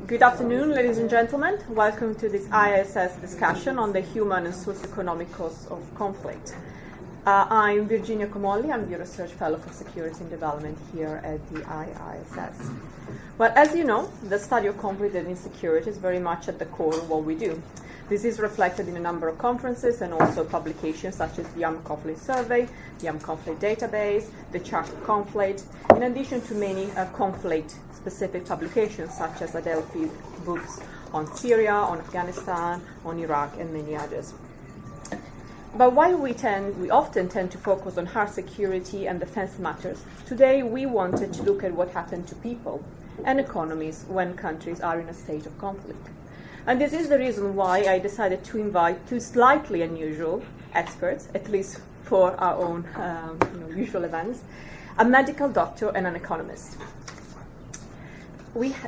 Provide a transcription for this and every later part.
Good afternoon, ladies and gentlemen. Welcome to this ISS discussion on the human and socio-economic causes of conflict. I'm Virginia Comolli. I'm the Research Fellow for Security and Development here at the IISS. Well, as you know, the study of conflict and insecurity is very much at the core of what we do. This is reflected in a number of conferences and also publications such as the Armed Conflict Survey, the Armed Conflict Database, the Chart of Conflict, in addition to many conflict-specific publications such as Adelphi's books on Syria, on Afghanistan, on Iraq, and many others. But while we often tend to focus on hard security and defense matters, today we wanted to look at what happened to people and economies when countries are in a state of conflict. And this is the reason why I decided to invite two slightly unusual experts, at least for our own usual events, a medical doctor and an economist.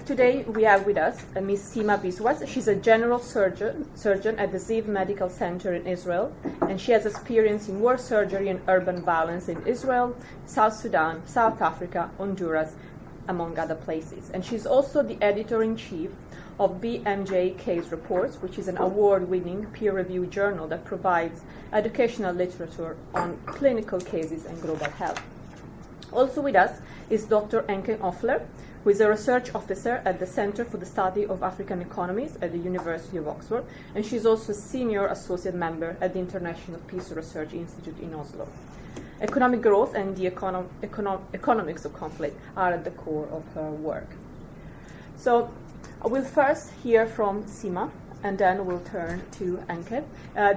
Today we have with us Ms. Sima Biswas. She's a general surgeon at the Ziv Medical Center in Israel, and she has experience in war surgery and urban violence in Israel, South Sudan, South Africa, Honduras, among other places. And she's also the editor-in-chief of BMJ Case Reports, which is an award-winning peer-reviewed journal that provides educational literature on clinical cases and global health. Also with us is Dr. Enke Offler, who is a research officer at the Center for the Study of African Economies at the University of Oxford, and she's also a senior associate member at the International Peace Research Institute in Oslo. Economic growth and the economics of conflict are at the core of her work. So we'll first hear from Sima, and then we'll turn to Enke.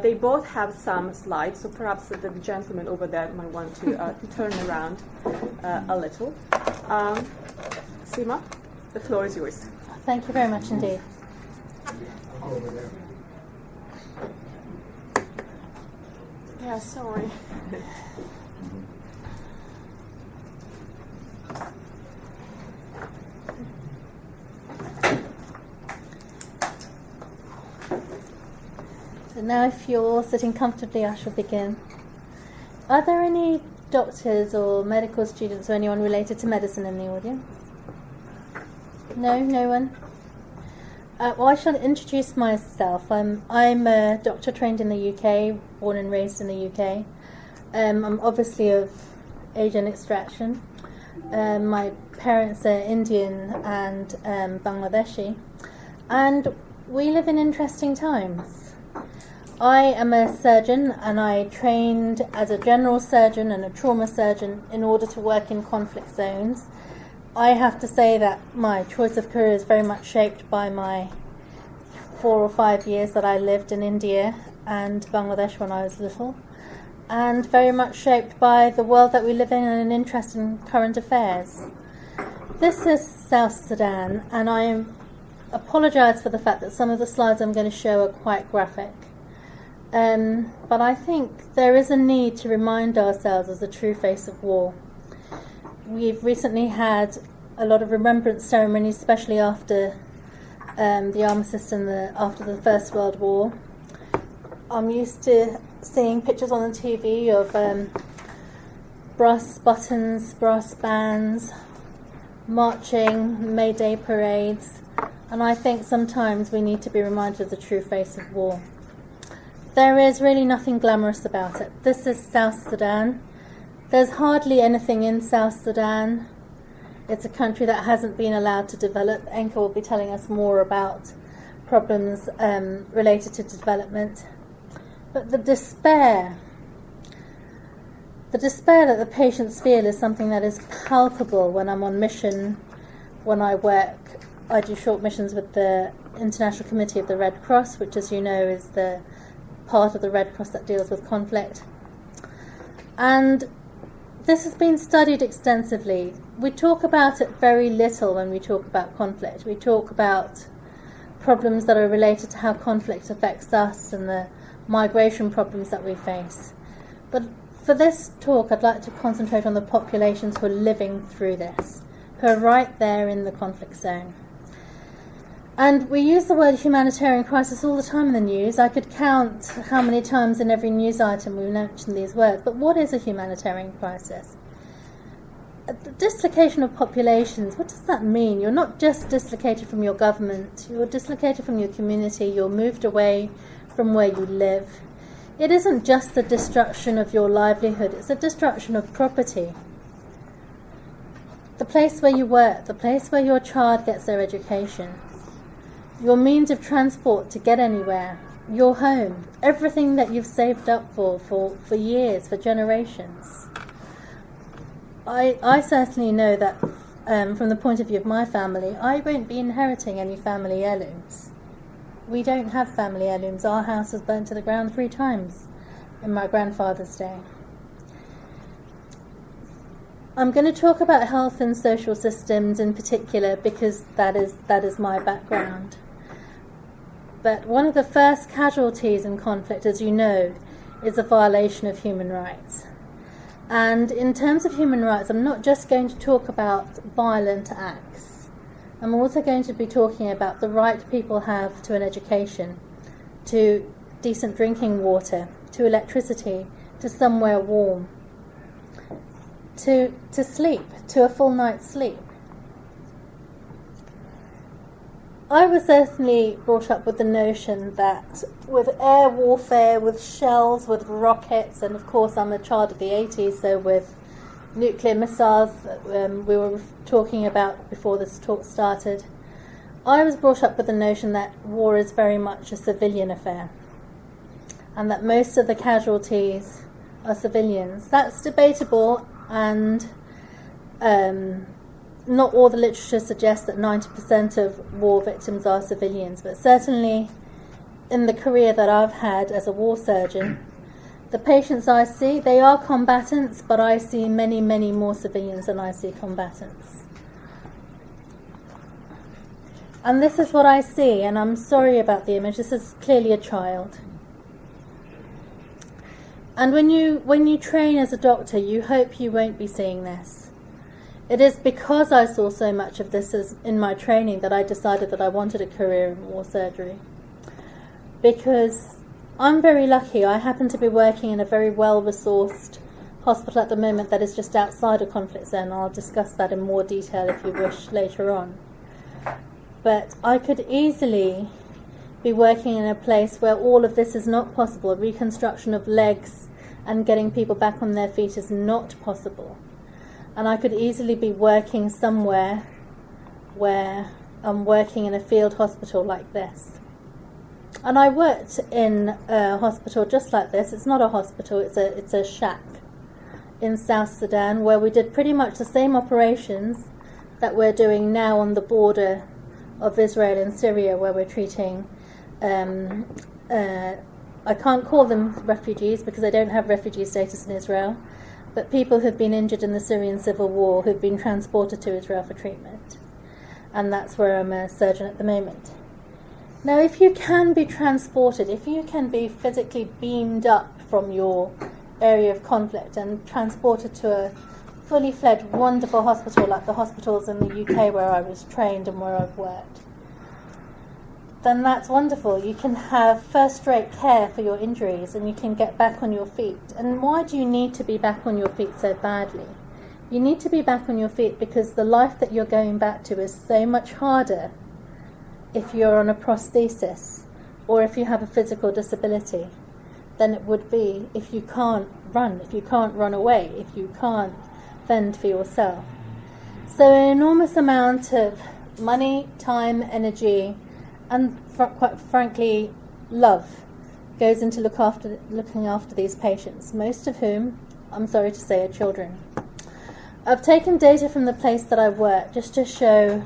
They both have some slides, so perhaps the gentleman over there might want to turn around a little. Sima, the floor is yours. Thank you very much indeed. Yeah, sorry. So now if you're all sitting comfortably, I shall begin. Are there any doctors or medical students or anyone related to medicine in the audience? No one? Well, I shall introduce myself. I'm a doctor trained in the UK, born and raised in the UK. I'm obviously of Asian extraction. My parents are Indian and Bangladeshi. And we live in interesting times. I am a surgeon, and I trained as a general surgeon and a trauma surgeon in order to work in conflict zones. I have to say that my choice of career is very much shaped by my 4 or 5 years that I lived in India and Bangladesh when I was little, and very much shaped by the world that we live in and an interest in current affairs. This is South Sudan, and I apologise for the fact that some of the slides I'm going to show are quite graphic. But I think there is a need to remind ourselves of the true face of war. We've recently had a lot of remembrance ceremonies, especially after the armistice and after the First World War. I'm used to seeing pictures on the TV of brass buttons, brass bands, marching, May Day parades, and I think sometimes we need to be reminded of the true face of war. There is really nothing glamorous about it. This is South Sudan. There's hardly anything in South Sudan. It's a country that hasn't been allowed to develop. Enke will be telling us more about problems related to development. But the despair that the patients feel is something that is palpable when I'm on mission, when I do short missions with the International Committee of the Red Cross, which, as you know, is the part of the Red Cross that deals with conflict. And this has been studied extensively. We talk about it very little when we talk about conflict. We talk about problems that are related to how conflict affects us and the migration problems that we face. But for this talk, I'd like to concentrate on the populations who are living through this, who are right there in the conflict zone. And we use the word humanitarian crisis all the time in the news. I could count how many times in every news item we mention these words. But what is a humanitarian crisis? dislocation of populations, what does that mean? You're not just dislocated from your government, you're dislocated from your community, you're moved away from where you live. It isn't just the destruction of your livelihood, it's a destruction of property. The place where you work, the place where your child gets their education, your means of transport to get anywhere, your home, everything that you've saved up for years, for generations. I certainly know that from the point of view of my family, I won't be inheriting any family heirlooms. We don't have family heirlooms. Our house was burnt to the ground 3 times in my grandfather's day. I'm going to talk about health and social systems in particular because that is my background. But one of the first casualties in conflict, as you know, is a violation of human rights. And in terms of human rights, I'm not just going to talk about violent acts. I'm also going to be talking about the right people have to an education, to decent drinking water, to electricity, to somewhere warm, to sleep, to a full night's sleep. I was certainly brought up with the notion that with air warfare, with shells, with rockets, and of course I'm a child of the 80s, so with nuclear missiles we were talking about before this talk started, I was brought up with the notion that war is very much a civilian affair and that most of the casualties are civilians. That's debatable, and not all the literature suggests that 90% of war victims are civilians, but certainly in the career that I've had as a war surgeon, the patients I see, they are combatants, but I see many, many more civilians than I see combatants. And this is what I see, and I'm sorry about the image. This is clearly a child. And when you train as a doctor, you hope you won't be seeing this. It is because I saw so much of this in my training that I decided that I wanted a career in war surgery. Because I'm very lucky. I happen to be working in a very well-resourced hospital at the moment that is just outside a conflict zone. I'll discuss that in more detail if you wish later on. But I could easily be working in a place where all of this is not possible. Reconstruction of legs and getting people back on their feet is not possible. And I could easily be working somewhere where I'm working in a field hospital like this. And I worked in a hospital just like this. It's not a hospital, it's a shack in South Sudan where we did pretty much the same operations that we're doing now on the border of Israel and Syria, where we're treating I can't call them refugees because they don't have refugee status in Israel, but people who've been injured in the Syrian civil war who've been transported to Israel for treatment. And that's where I'm a surgeon at the moment. Now, if you can be transported, if you can be physically beamed up from your area of conflict and transported to a fully fledged, wonderful hospital like the hospitals in the UK where I was trained and where I've worked, then that's wonderful. You can have first-rate care for your injuries and you can get back on your feet. And why do you need to be back on your feet so badly? You need to be back on your feet because the life that you're going back to is so much harder if you're on a prosthesis or if you have a physical disability than it would be if you can't run, if you can't run away, if you can't fend for yourself. So an enormous amount of money, time, energy, and quite frankly, love goes into looking after these patients, most of whom, I'm sorry to say, are children. I've taken data from the place that I work just to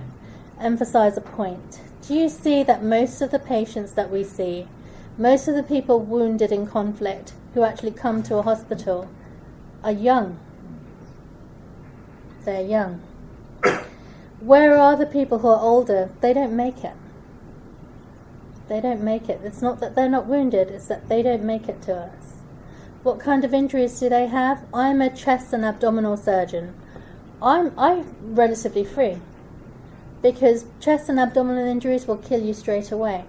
emphasize a point. Do you see that most of the patients that we see, most of the people wounded in conflict who actually come to a hospital are young? They're young. Where are the people who are older? They don't make it. They don't make it. It's not that they're not wounded, it's that they don't make it to us. What kind of injuries do they have? I'm a chest and abdominal surgeon. I'm relatively free because chest and abdominal injuries will kill you straight away.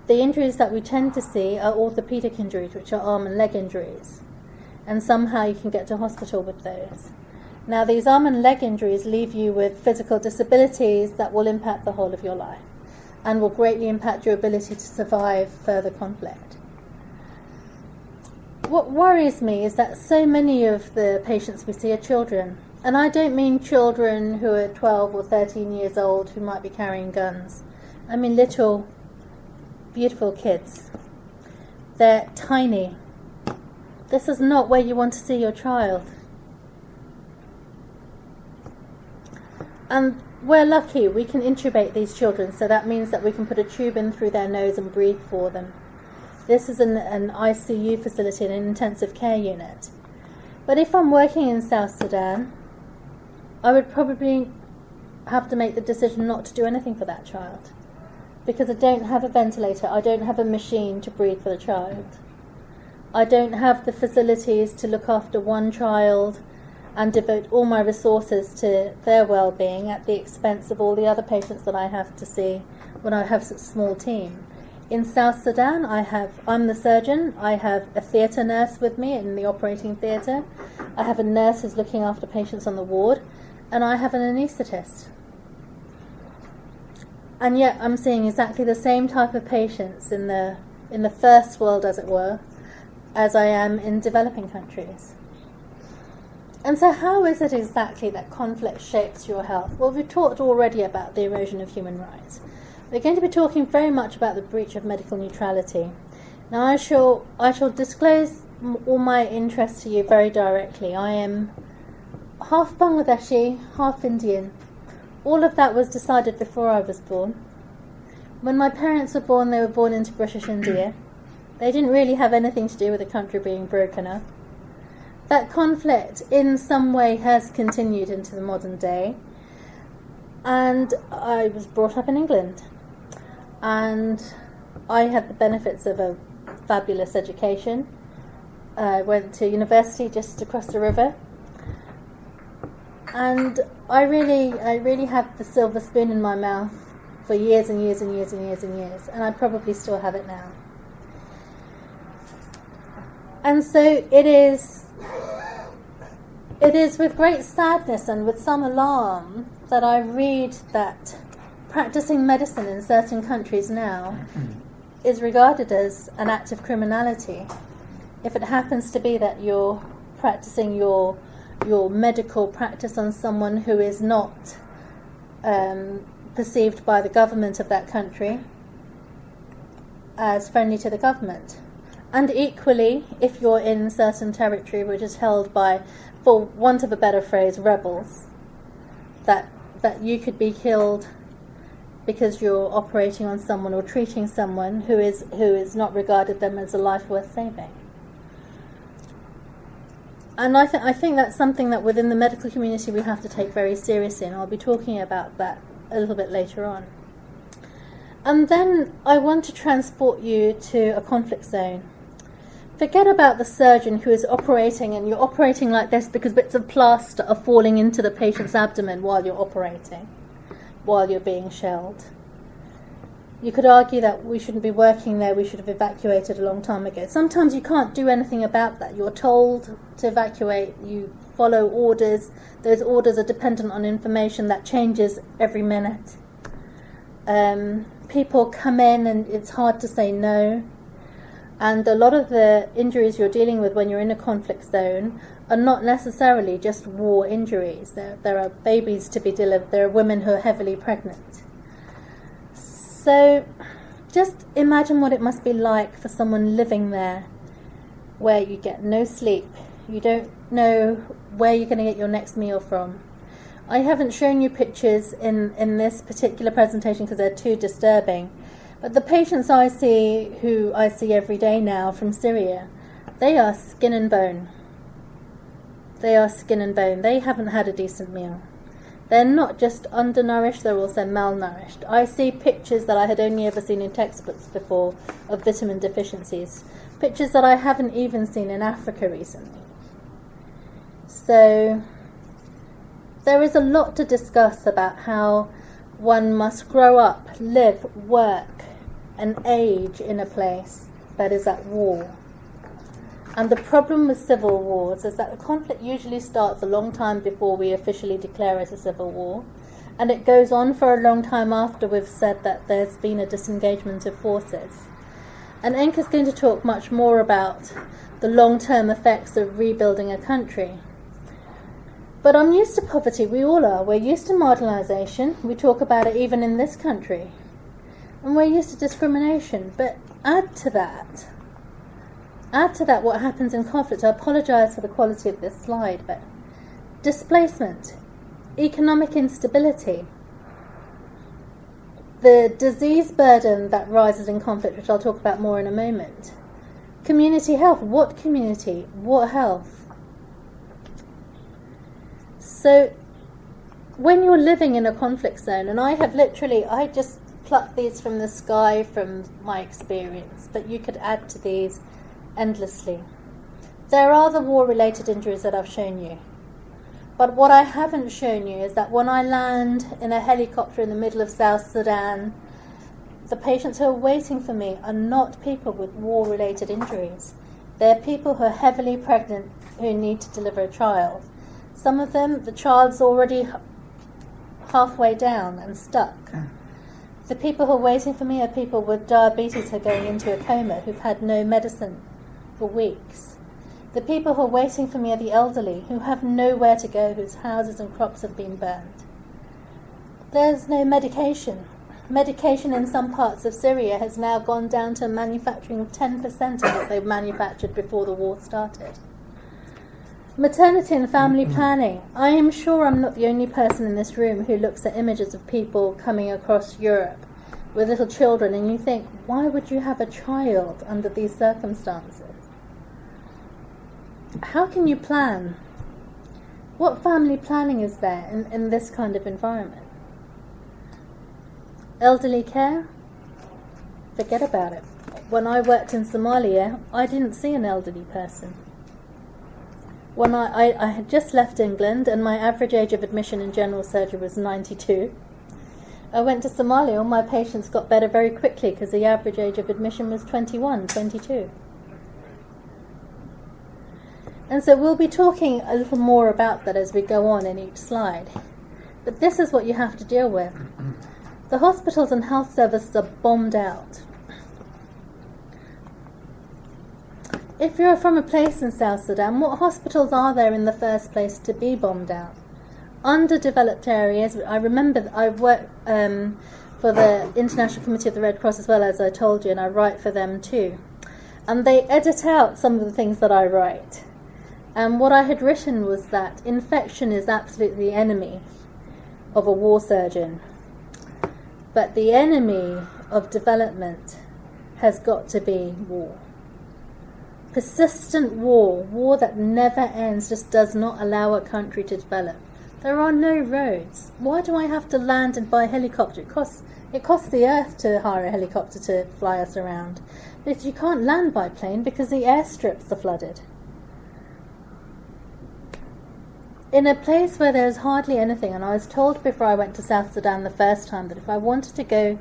The injuries that we tend to see are orthopedic injuries, which are arm and leg injuries. and somehow you can get to hospital with those. Now, these arm and leg injuries leave you with physical disabilities that will impact the whole of your life and will greatly impact your ability to survive further conflict. What worries me is that so many of the patients we see are children. And I don't mean children who are 12 or 13 years old who might be carrying guns. I mean little, beautiful kids. They're tiny. This is not where you want to see your child. And we're lucky, we can intubate these children, so that means that we can put a tube in through their nose and breathe for them. This is an ICU facility, an intensive care unit. But if I'm working in South Sudan, I would probably have to make the decision not to do anything for that child, because I don't have a ventilator, I don't have a machine to breathe for the child. I don't have the facilities to look after one child and devote all my resources to their well-being at the expense of all the other patients that I have to see when I have such a small team. In South Sudan, I'm the surgeon, I have a theatre nurse with me in the operating theatre, I have a nurse who's looking after patients on the ward, and I have an anaesthetist. And yet I'm seeing exactly the same type of patients in the first world, as it were, as I am in developing countries. And so how is it exactly that conflict shapes your health? Well, we've talked already about the erosion of human rights. We're going to be talking very much about the breach of medical neutrality. Now I shall disclose all my interests to you very directly. I am half Bangladeshi, half Indian. All of that was decided before I was born. When my parents were born, they were born into British India. They didn't really have anything to do with the country being broken up. That conflict in some way has continued into the modern day. And I was brought up in England. And I had the benefits of a fabulous education. I went to university just across the river. And I really had the silver spoon in my mouth for years and years and years and years and years. And I probably still have it now. And so it is with great sadness and with some alarm that I read that practicing medicine in certain countries now is regarded as an act of criminality. If it happens to be that you're practicing your medical practice on someone who is not perceived by the government of that country as friendly to the government. And equally, if you're in certain territory which is held by, for want of a better phrase, rebels, that you could be killed because you're operating on someone or treating someone who is not regarded them as a life worth saving. And I think that's something that within the medical community we have to take very seriously, and I'll be talking about that a little bit later on. And then I want to transport you to a conflict zone. Forget about the surgeon who is operating, and you're operating like this because bits of plaster are falling into the patient's abdomen while you're operating, while you're being shelled. You could argue that we shouldn't be working there, we should have evacuated a long time ago. Sometimes you can't do anything about that. You're told to evacuate, you follow orders. Those orders are dependent on information that changes every minute. People come in and it's hard to say no. And a lot of the injuries you're dealing with when you're in a conflict zone are not necessarily just war injuries. There are babies to be delivered, there are women who are heavily pregnant. So just imagine what it must be like for someone living there, where you get no sleep, you don't know where you're going to get your next meal from. I haven't shown you pictures in this particular presentation because they're too disturbing. But the patients I see, who I see every day now from Syria, they are skin and bone. They are skin and bone. They haven't had a decent meal. They're not just undernourished, they're also malnourished. I see pictures that I had only ever seen in textbooks before of vitamin deficiencies. Pictures that I haven't even seen in Africa recently. So there is a lot to discuss about how one must grow up, live, work, and age in a place that is at war. And the problem with civil wars is that the conflict usually starts a long time before we officially declare it a civil war, and it goes on for a long time after we've said that there's been a disengagement of forces. And Enk is going to talk much more about the long-term effects of rebuilding a country. But I'm used to poverty, we all are. We're used to marginalisation, we talk about it even in this country. And we're used to discrimination, but add to that what happens in conflict. I apologise for the quality of this slide, but displacement, economic instability, the disease burden that rises in conflict, which I'll talk about more in a moment, community health, what community, what health. So when you're living in a conflict zone, and I just plucked these from the sky from my experience, but you could add to these endlessly. There are the war-related injuries that I've shown you. But what I haven't shown you is that when I land in a helicopter in the middle of South Sudan, the patients who are waiting for me are not people with war-related injuries. They're people who are heavily pregnant who need to deliver a child. Some of them, the child's already halfway down and stuck. The people who are waiting for me are people with diabetes who are going into a coma, who've had no medicine for weeks. The people who are waiting for me are the elderly, who have nowhere to go, whose houses and crops have been burned. There's no medication. Medication in some parts of Syria has now gone down to manufacturing of 10% of what they manufactured before the war started. Maternity and family planning. I am sure I'm not the only person in this room who looks at images of people coming across Europe with little children, and you think, why would you have a child under these circumstances? How can you plan? What family planning is there in this kind of environment? Elderly care? Forget about it. When I worked in Somalia, I didn't see an elderly person. When I had just left England and my average age of admission in general surgery was 92. I went to Somalia and my patients got better very quickly because the average age of admission was 21, 22. And so we'll be talking a little more about that as we go on in each slide. But this is what you have to deal with. The hospitals and health services are bombed out. If you're from a place in South Sudan, what hospitals are there in the first place to be bombed out? Underdeveloped areas. I remember that I work for the International Committee of the Red Cross as well, as I told you, and I write for them too. And they edit out some of the things that I write. And what I had written was that infection is absolutely the enemy of a war surgeon. But the enemy of development has got to be war. Persistent war that never ends, just does not allow a country to develop. There are no roads. Why do I have to land and buy a helicopter? It costs the earth to hire a helicopter to fly us around. But you can't land by plane because the airstrips are flooded. In a place where there's hardly anything, and I was told before I went to South Sudan the first time that if I wanted to go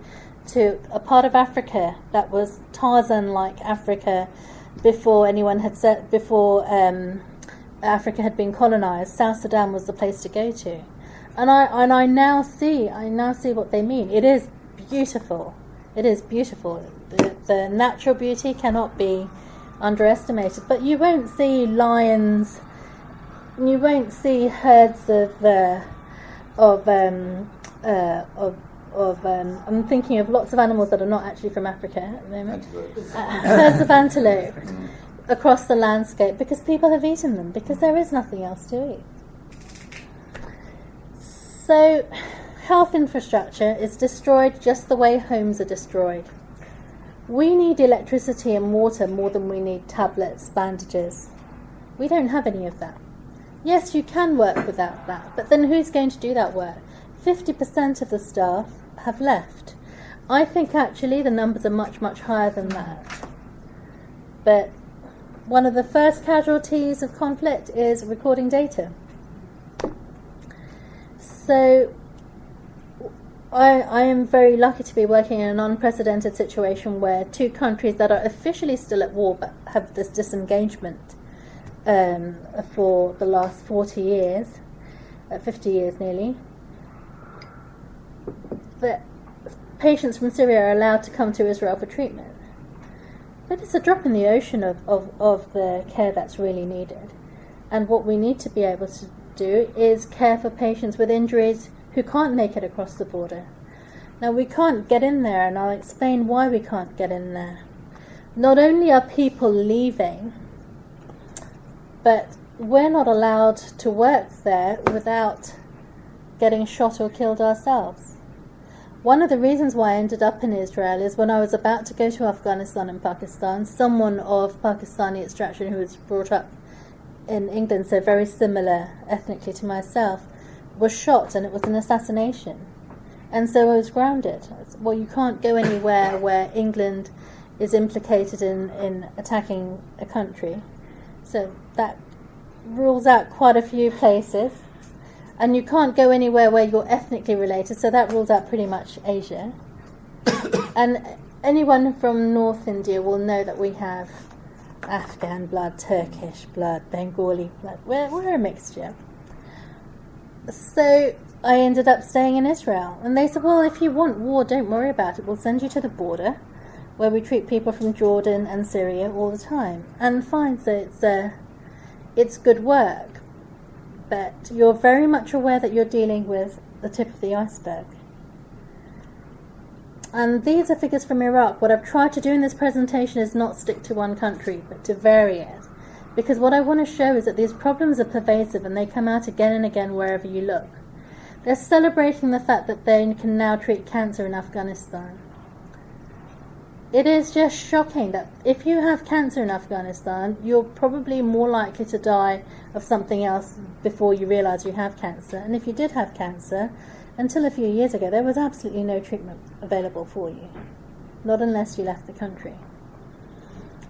to a part of Africa that was Tarzan-like Africa before Africa had been colonized, South Sudan was the place to go to. And I now see what they mean. It is beautiful. It is beautiful. The natural beauty cannot be underestimated. But you won't see lions. You won't see herds I'm thinking of lots of animals that are not actually from Africa at the moment. Herds of antelope across the landscape because people have eaten them, because there is nothing else to eat. So health infrastructure is destroyed just the way homes are destroyed. We need electricity and water more than we need tablets, bandages. We don't have any of that. Yes, you can work without that, but then who's going to do that work? 50% of the staff have left. I think actually the numbers are much, much higher than that. But one of the first casualties of conflict is recording data. So I am very lucky to be working in an unprecedented situation where two countries that are officially still at war but have this disengagement for the last 40 years, 50 years nearly. But patients from Syria are allowed to come to Israel for treatment. But it's a drop in the ocean of the care that's really needed. And what we need to be able to do is care for patients with injuries who can't make it across the border. Now, we can't get in there, and I'll explain why we can't get in there. Not only are people leaving, but we're not allowed to work there without getting shot or killed ourselves. One of the reasons why I ended up in Israel is when I was about to go to Afghanistan and Pakistan, someone of Pakistani extraction who was brought up in England, so very similar ethnically to myself, was shot, and it was an assassination. And so I was grounded. Well, you can't go anywhere where England is implicated in attacking a country. So that rules out quite a few places. And you can't go anywhere where you're ethnically related, so that rules out pretty much Asia. And anyone from North India will know that we have Afghan blood, Turkish blood, Bengali blood. We're a mixture. So I ended up staying in Israel. And they said, well, if you want war, don't worry about it. We'll send you to the border, where we treat people from Jordan and Syria all the time. And fine, so it's good work. But you're very much aware that you're dealing with the tip of the iceberg. And these are figures from Iraq. What I've tried to do in this presentation is not stick to one country, but to vary it. Because what I want to show is that these problems are pervasive, and they come out again and again wherever you look. They're celebrating the fact that they can now treat cancer in Afghanistan. It is just shocking that if you have cancer in Afghanistan, you're probably more likely to die of something else before you realise you have cancer. And if you did have cancer, until a few years ago, there was absolutely no treatment available for you. Not unless you left the country.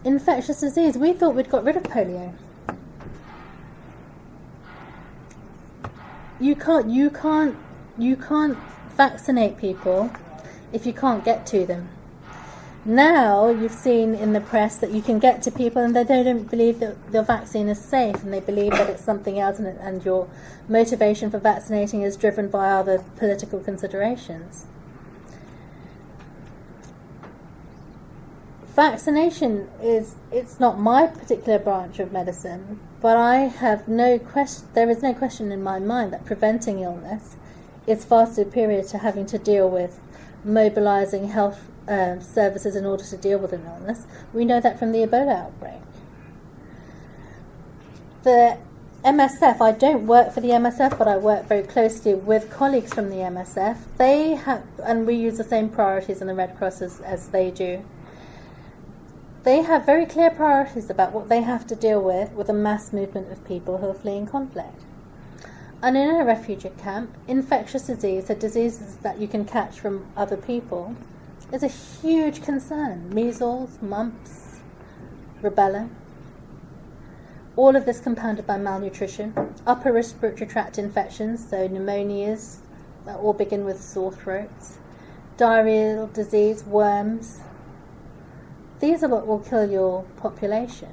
Infectious disease. We thought we'd got rid of polio. You can't vaccinate people if you can't get to them. Now you've seen in the press that you can get to people and they don't believe that the vaccine is safe, and they believe that it's something else, and your motivation for vaccinating is driven by other political considerations. Vaccination it's not my particular branch of medicine, but there is no question in my mind that preventing illness is far superior to having to deal with mobilizing health services in order to deal with an illness. We know that from the Ebola outbreak. The MSF, I don't work for the MSF, but I work very closely with colleagues from the MSF. They have, and we use the same priorities in the Red Cross as they do. They have very clear priorities about what they have to deal with a mass movement of people who are fleeing conflict. And in a refugee camp, infectious disease, so diseases that you can catch from other people, is a huge concern. Measles, mumps, rubella. All of this compounded by malnutrition. Upper respiratory tract infections, so pneumonias, that all begin with sore throats. Diarrheal disease, worms. These are what will kill your population.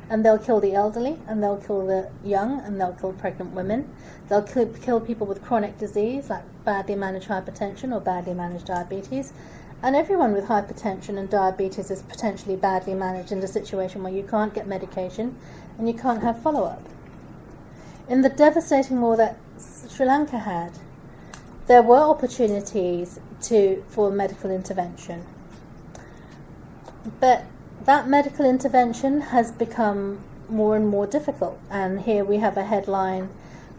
And they'll kill the elderly, and they'll kill the young, and they'll kill pregnant women. They'll kill people with chronic disease, like badly managed hypertension or badly managed diabetes. And everyone with hypertension and diabetes is potentially badly managed in a situation where you can't get medication and you can't have follow-up. In the devastating war that Sri Lanka had, there were opportunities for medical intervention. But that medical intervention has become more and more difficult. And here we have a headline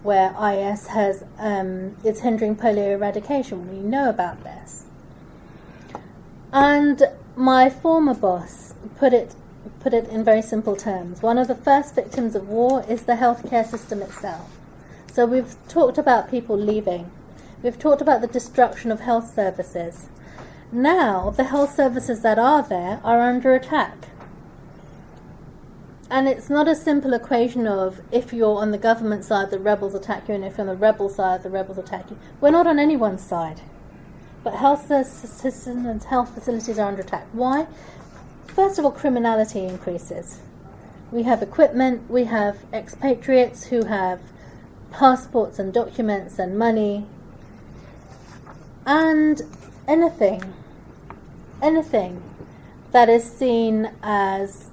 where IS is hindering polio eradication. We know about this. And my former boss put it in very simple terms. One of the first victims of war is the healthcare system itself. So we've talked about people leaving. We've talked about the destruction of health services. Now, the health services that are there are under attack. And it's not a simple equation of if you're on the government side, the rebels attack you, and if you're on the rebel side, the rebels attack you. We're not on anyone's side. But health systems and health facilities are under attack. Why? First of all, criminality increases. We have equipment, we have expatriates who have passports and documents and money, and anything that is seen as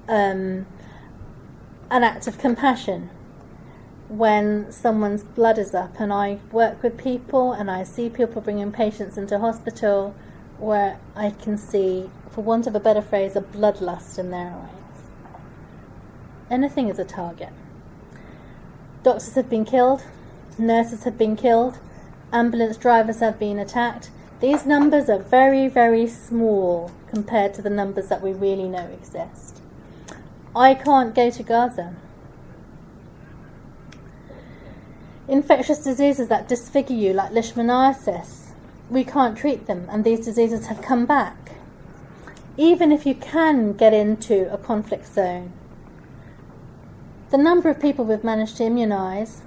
an act of compassion. When someone's blood is up, and I work with people and I see people bringing patients into hospital where I can see, for want of a better phrase, a bloodlust in their eyes. Anything is a target. Doctors have been killed, nurses have been killed, ambulance drivers have been attacked. These numbers are very, very small compared to the numbers that we really know exist. I can't go to Gaza. Infectious diseases that disfigure you, like leishmaniasis, we can't treat them, and these diseases have come back. Even if you can get into a conflict zone, the number of people we've managed to immunise,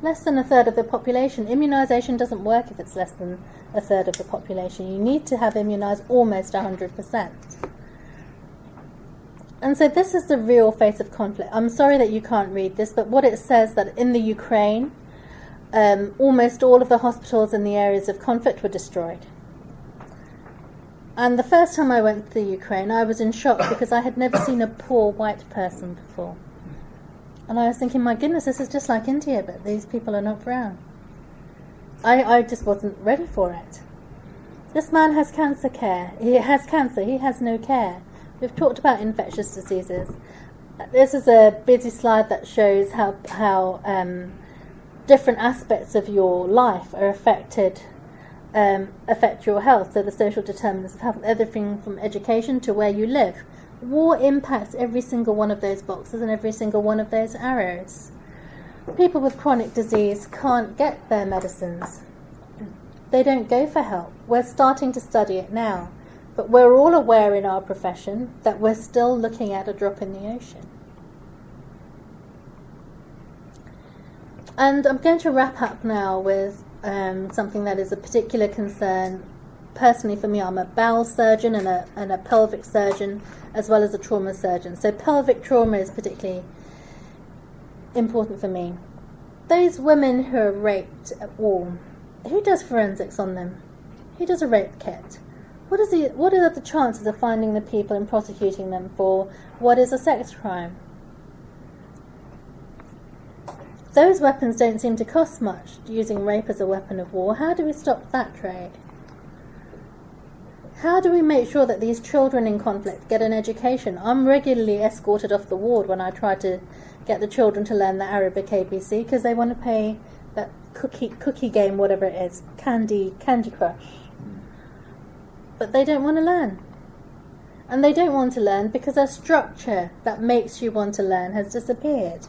less than a third of the population. Immunisation doesn't work if it's less than a third of the population. You need to have immunised almost 100%. And so this is the real face of conflict. I'm sorry that you can't read this, but what it says that in the Ukraine, almost all of the hospitals in the areas of conflict were destroyed. And the first time I went to the Ukraine, I was in shock because I had never seen a poor white person before. And I was thinking, my goodness, this is just like India, but these people are not brown. I just wasn't ready for it. This man has cancer care. He has cancer. He has no care. We've talked about infectious diseases. This is a busy slide that shows how different aspects of your life are affect your health. So the social determinants of health, everything from education to where you live. War impacts every single one of those boxes and every single one of those arrows. People with chronic disease can't get their medicines. They don't go for help. We're starting to study it now. But we're all aware in our profession that we're still looking at a drop in the ocean. And I'm going to wrap up now with something that is a particular concern. Personally for me, I'm a bowel surgeon and a pelvic surgeon, as well as a trauma surgeon. So pelvic trauma is particularly important for me. Those women who are raped at war, who does forensics on them? Who does a rape kit? What are the chances of finding the people and prosecuting them for what is a sex crime? Those weapons don't seem to cost much, using rape as a weapon of war. How do we stop that trade? How do we make sure that these children in conflict get an education? I'm regularly escorted off the ward when I try to get the children to learn the Arabic ABC because they want to play that cookie game, whatever it is, Candy Crush. But they don't want to learn. And they don't want to learn because a structure that makes you want to learn has disappeared.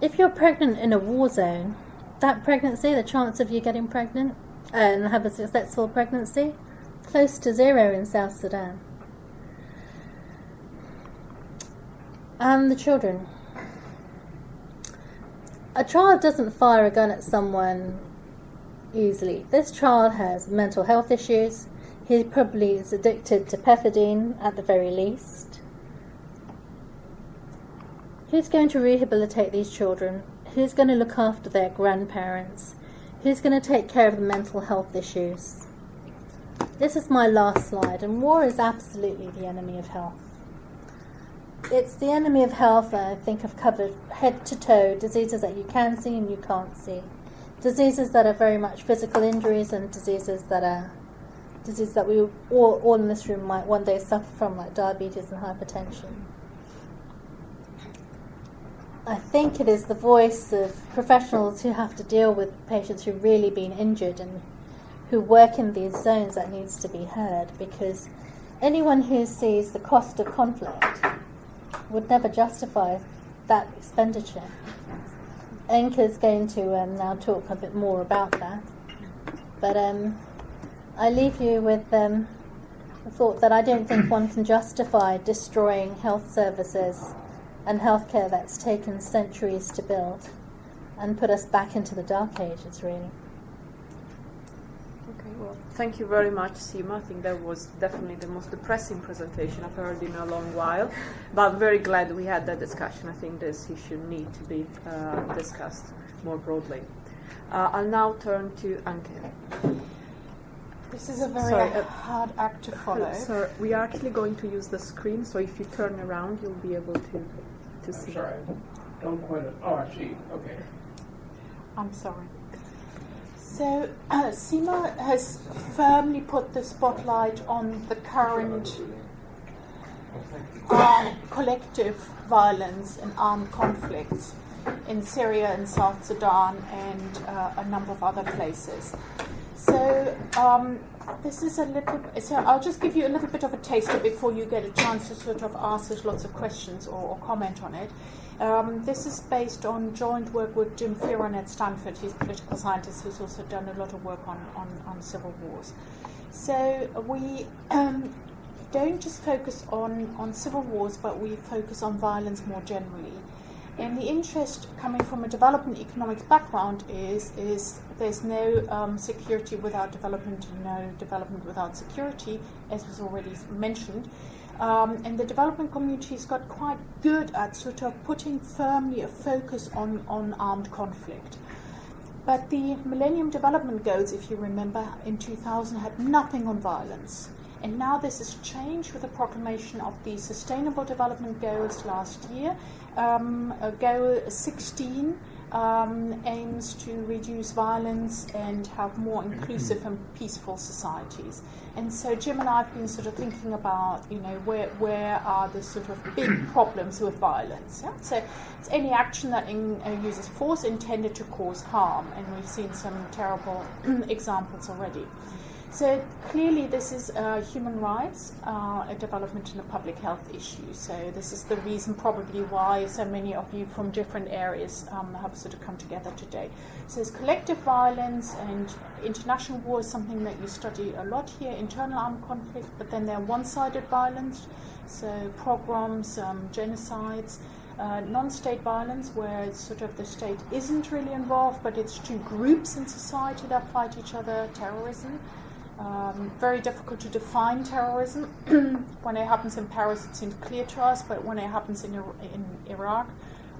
If you're pregnant in a war zone, that pregnancy, the chance of you getting pregnant and have a successful pregnancy, close to zero in South Sudan. And the children. A child doesn't fire a gun at someone easily. This child has mental health issues. He probably is addicted to pethidine at the very least. Who's going to rehabilitate these children? Who's going to look after their grandparents? Who's going to take care of the mental health issues? This is my last slide, and war is absolutely the enemy of health. It's the enemy of health that I think I've covered head to toe, diseases that you can see and you can't see. Diseases that are very much physical injuries and diseases that we all in this room might one day suffer from, like diabetes and hypertension. I think it is the voice of professionals who have to deal with patients who've really been injured and who work in these zones that needs to be heard, because anyone who sees the cost of conflict would never justify that expenditure. Enka's going to now talk a bit more about that. But I leave you with the thought that I don't think one can justify destroying health services and healthcare that's taken centuries to build and put us back into the dark ages, really. Okay, well, thank you very much, Seema. I think that was definitely the most depressing presentation I've heard in a long while, but I'm very glad we had that discussion. I think this issue needs to be discussed more broadly. I'll now turn to Anke. This is a very hard act to follow. So we are actually going to use the screen, so if you turn around, you'll be able to see. Sorry, don't quite. Oh, I see. Okay. I'm sorry. So Seema has firmly put the spotlight on the current collective violence and armed conflicts in Syria and South Sudan and a number of other places. So this is a little. So I'll just give you a little bit of a taster before you get a chance to sort of ask us lots of questions or comment on it. This is based on joint work with Jim Fearon at Stanford. He's a political scientist who's also done a lot of work on civil wars. So we don't just focus on civil wars, but we focus on violence more generally. And the interest coming from a development economics background is there's no security without development and no development without security, as was already mentioned. And the development community's got quite good at sort of putting firmly a focus on armed conflict. But the Millennium Development Goals, if you remember, in 2000 had nothing on violence. And now this has changed with the proclamation of the Sustainable Development Goals last year. Goal 16 aims to reduce violence and have more inclusive and peaceful societies. And so Jim and I have been sort of thinking about, where are the sort of big problems with violence. Yeah? So it's any action that uses force intended to cause harm, and we've seen some terrible examples already. So clearly this is human rights, a development and a public health issue. So this is the reason probably why so many of you from different areas have sort of come together today. So there's collective violence, and international war is something that you study a lot here, internal armed conflict, but then there are one-sided violence, so pogroms, genocides, non-state violence, where sort of the state isn't really involved, but it's two groups in society that fight each other, terrorism. Very difficult to define terrorism. When it happens in Paris, it seems clear to us, but when it happens in Iraq,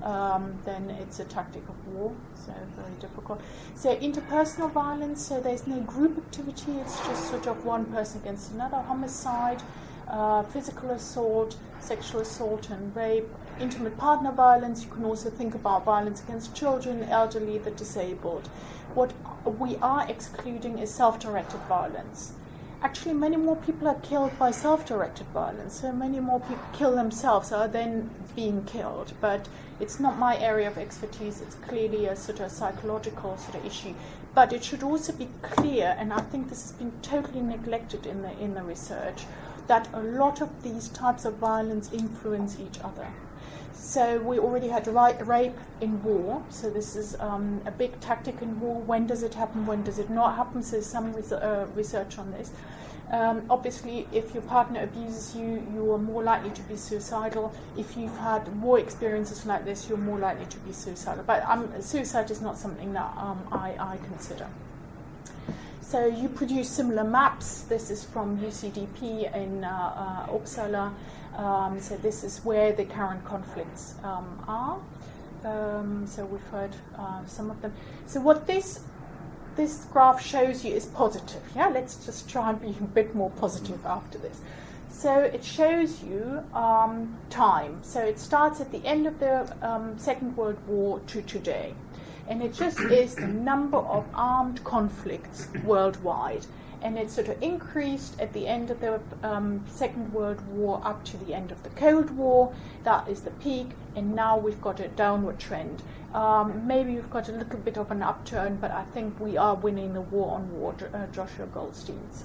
then it's a tactic of war, so very difficult. So interpersonal violence, so there's no group activity, it's just sort of one person against another. Homicide, physical assault, sexual assault and rape, intimate partner violence. You can also think about violence against children, elderly, the disabled. What we are excluding is self-directed violence. Actually, many more people are killed by self-directed violence, so many more people kill themselves, are then being killed. But it's not my area of expertise. It's clearly a sort of psychological sort of issue. But it should also be clear, and I think this has been totally neglected in the research, that a lot of these types of violence influence each other. So we already had rape in war, so this is a big tactic in war. When does it happen, when does it not happen? So there's some research on this. Obviously, if your partner abuses you, you are more likely to be suicidal. If you've had war experiences like this, you're more likely to be suicidal. But suicide is not something that I consider. So you produce similar maps. This is from UCDP in Uppsala. So this is where the current conflicts are. So we've heard some of them. So what this graph shows you is positive. Yeah, let's just try and be a bit more positive after this. So it shows you time. So it starts at the end of the Second World War to today. And it just is the number of armed conflicts worldwide. And it sort of increased at the end of the Second World War up to the end of the Cold War. That is the peak, and now we've got a downward trend. Maybe we've got a little bit of an upturn, but I think we are winning the war on war, Joshua Goldstein's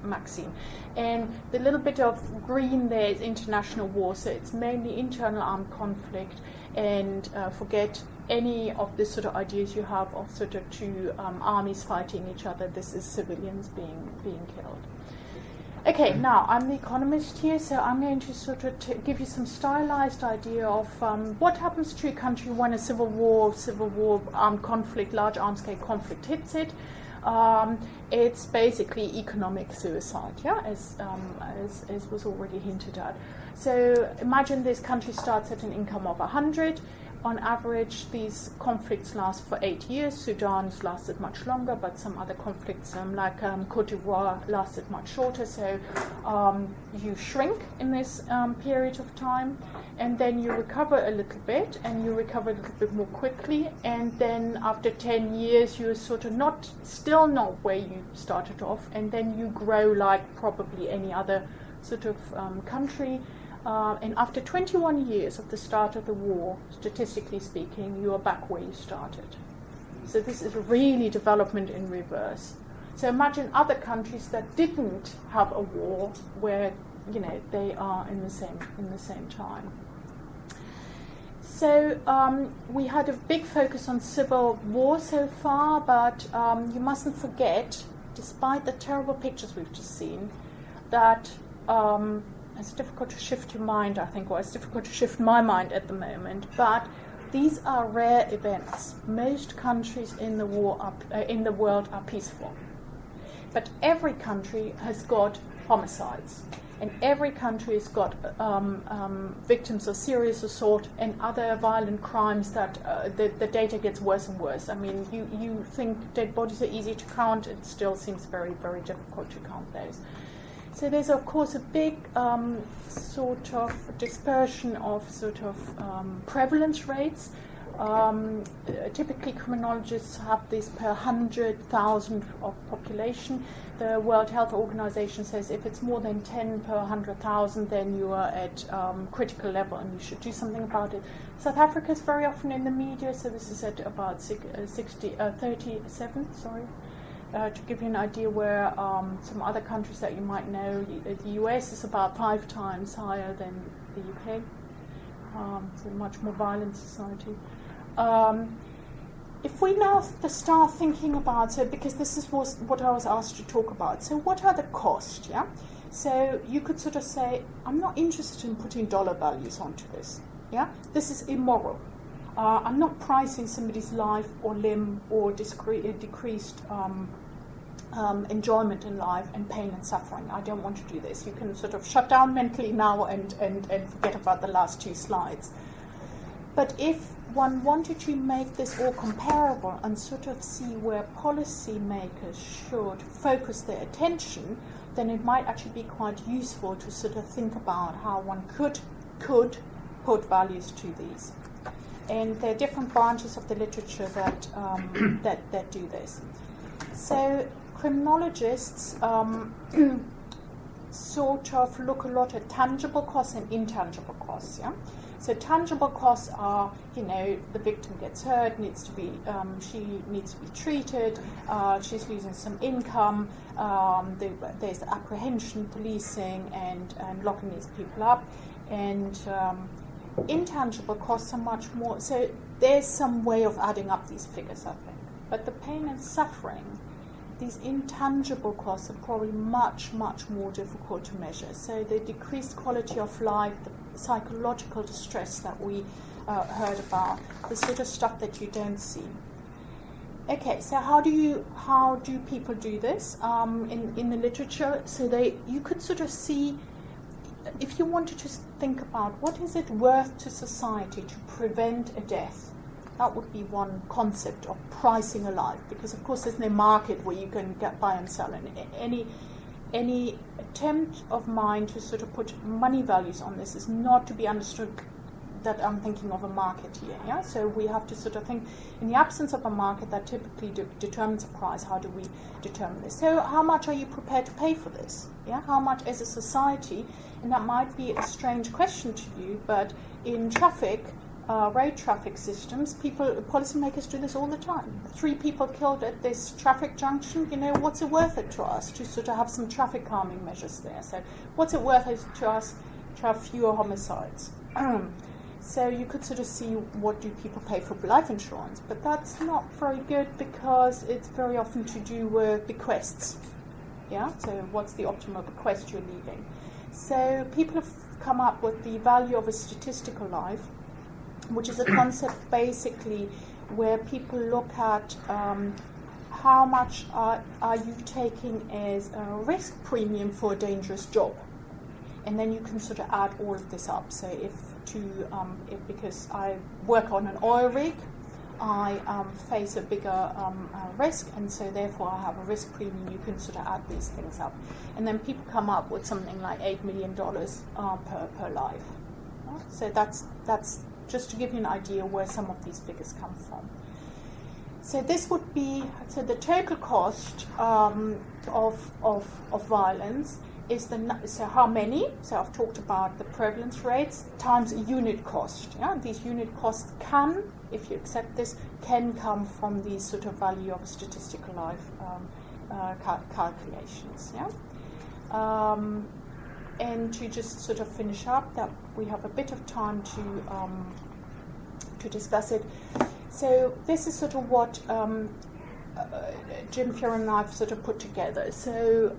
maxim. And the little bit of green there is international war, so it's mainly internal armed conflict, and forget any of the sort of ideas you have of sort of two armies fighting each other. This is civilians being killed. Okay, now I'm the economist here, so I'm going to sort of give you some stylized idea of what happens to a country when a civil war, armed conflict, large arms scale conflict hits it. It's basically economic suicide, as was already hinted at. So imagine this country starts at an income of 100. On average, these conflicts last for 8 years. Sudan's lasted much longer, but some other conflicts, like Côte d'Ivoire, lasted much shorter. So you shrink in this period of time, and then you recover a little bit, and you recover a little bit more quickly. And then after 10 years, you're sort of still not where you started off, and then you grow like probably any other sort of country. And after 21 years of the start of the war, statistically speaking, you are back where you started. So this is really development in reverse. So imagine other countries that didn't have a war, where they are in the same time. So we had a big focus on civil war so far, but you mustn't forget, despite the terrible pictures we've just seen, that it's difficult to shift your mind, I think, or it's difficult to shift my mind at the moment, but these are rare events. Most countries in the world are peaceful. But every country has got homicides, and every country has got victims of serious assault and other violent crimes that the data gets worse and worse. I mean, you think dead bodies are easy to count, it still seems very, very difficult to count those. So there's, of course, a big sort of dispersion of prevalence rates. Typically, criminologists have this per 100,000 of population. The World Health Organization says if it's more than 10 per 100,000, then you are at critical level and you should do something about it. South Africa is very often in the media, so this is at about 37, sorry. To give you an idea where some other countries that you might know, the US is about 5 times higher than the UK. It's a much more violent society. If we now start thinking about, because this is what I was asked to talk about, so what are the costs, yeah? So you could sort of say, I'm not interested in putting dollar values onto this, yeah? This is immoral. I'm not pricing somebody's life or limb or decreased enjoyment in life and pain and suffering. I don't want to do this. You can sort of shut down mentally now and forget about the last 2 slides. But if one wanted to make this all comparable and sort of see where policymakers should focus their attention, then it might actually be quite useful to sort of think about how one could put values to these. And there are different branches of the literature that that do this. So criminologists sort of look a lot at tangible costs and intangible costs. Yeah. So tangible costs are, the victim gets hurt, she needs to be treated, she's losing some income, there's the apprehension, policing, and locking these people up, and intangible costs are much more. So there's some way of adding up these figures, I think. But the pain and suffering, these intangible costs are probably much, much more difficult to measure. So the decreased quality of life, the psychological distress that we heard about, the sort of stuff that you don't see. Okay, so how do people do this in the literature? So you could sort of see, if you wanted to think about what is it worth to society to prevent a death, that would be one concept of pricing a life, because of course there's no market where you can get buy and sell, and any attempt of mine to sort of put money values on this is not to be understood that I'm thinking of a market here. Yeah, so we have to sort of think, in the absence of a market that typically determines a price, how do we determine this? So how much are you prepared to pay for this? Yeah, how much as a society? And that might be a strange question to you, but in traffic, road traffic systems, policymakers do this all the time. 3 people killed at this traffic junction, what's it worth it to us to sort of have some traffic calming measures there? So what's it worth it to us to have fewer homicides? So you could sort of see, what do people pay for life insurance? But that's not very good, because it's very often to do with bequests. Yeah, so what's the optimal bequest you're leaving? So people have come up with the value of a statistical life, which is a concept basically where people look at how much are you taking as a risk premium for a dangerous job? And then you can sort of add all of this up. So if because I work on an oil rig, I face a bigger risk, and so therefore I have a risk premium. You can sort of add these things up, and then people come up with something like $8 million per life. So that's just to give you an idea where some of these figures come from. So this would be the total cost of violence is so how many? So I've talked about the prevalence rates times a unit cost. Yeah, these unit costs can, if you accept this, can come from the sort of value of a statistical life calculations. Yeah. And to just sort of finish up, that we have a bit of time to discuss it. So this is sort of what Jim Fuhr and I have sort of put together. So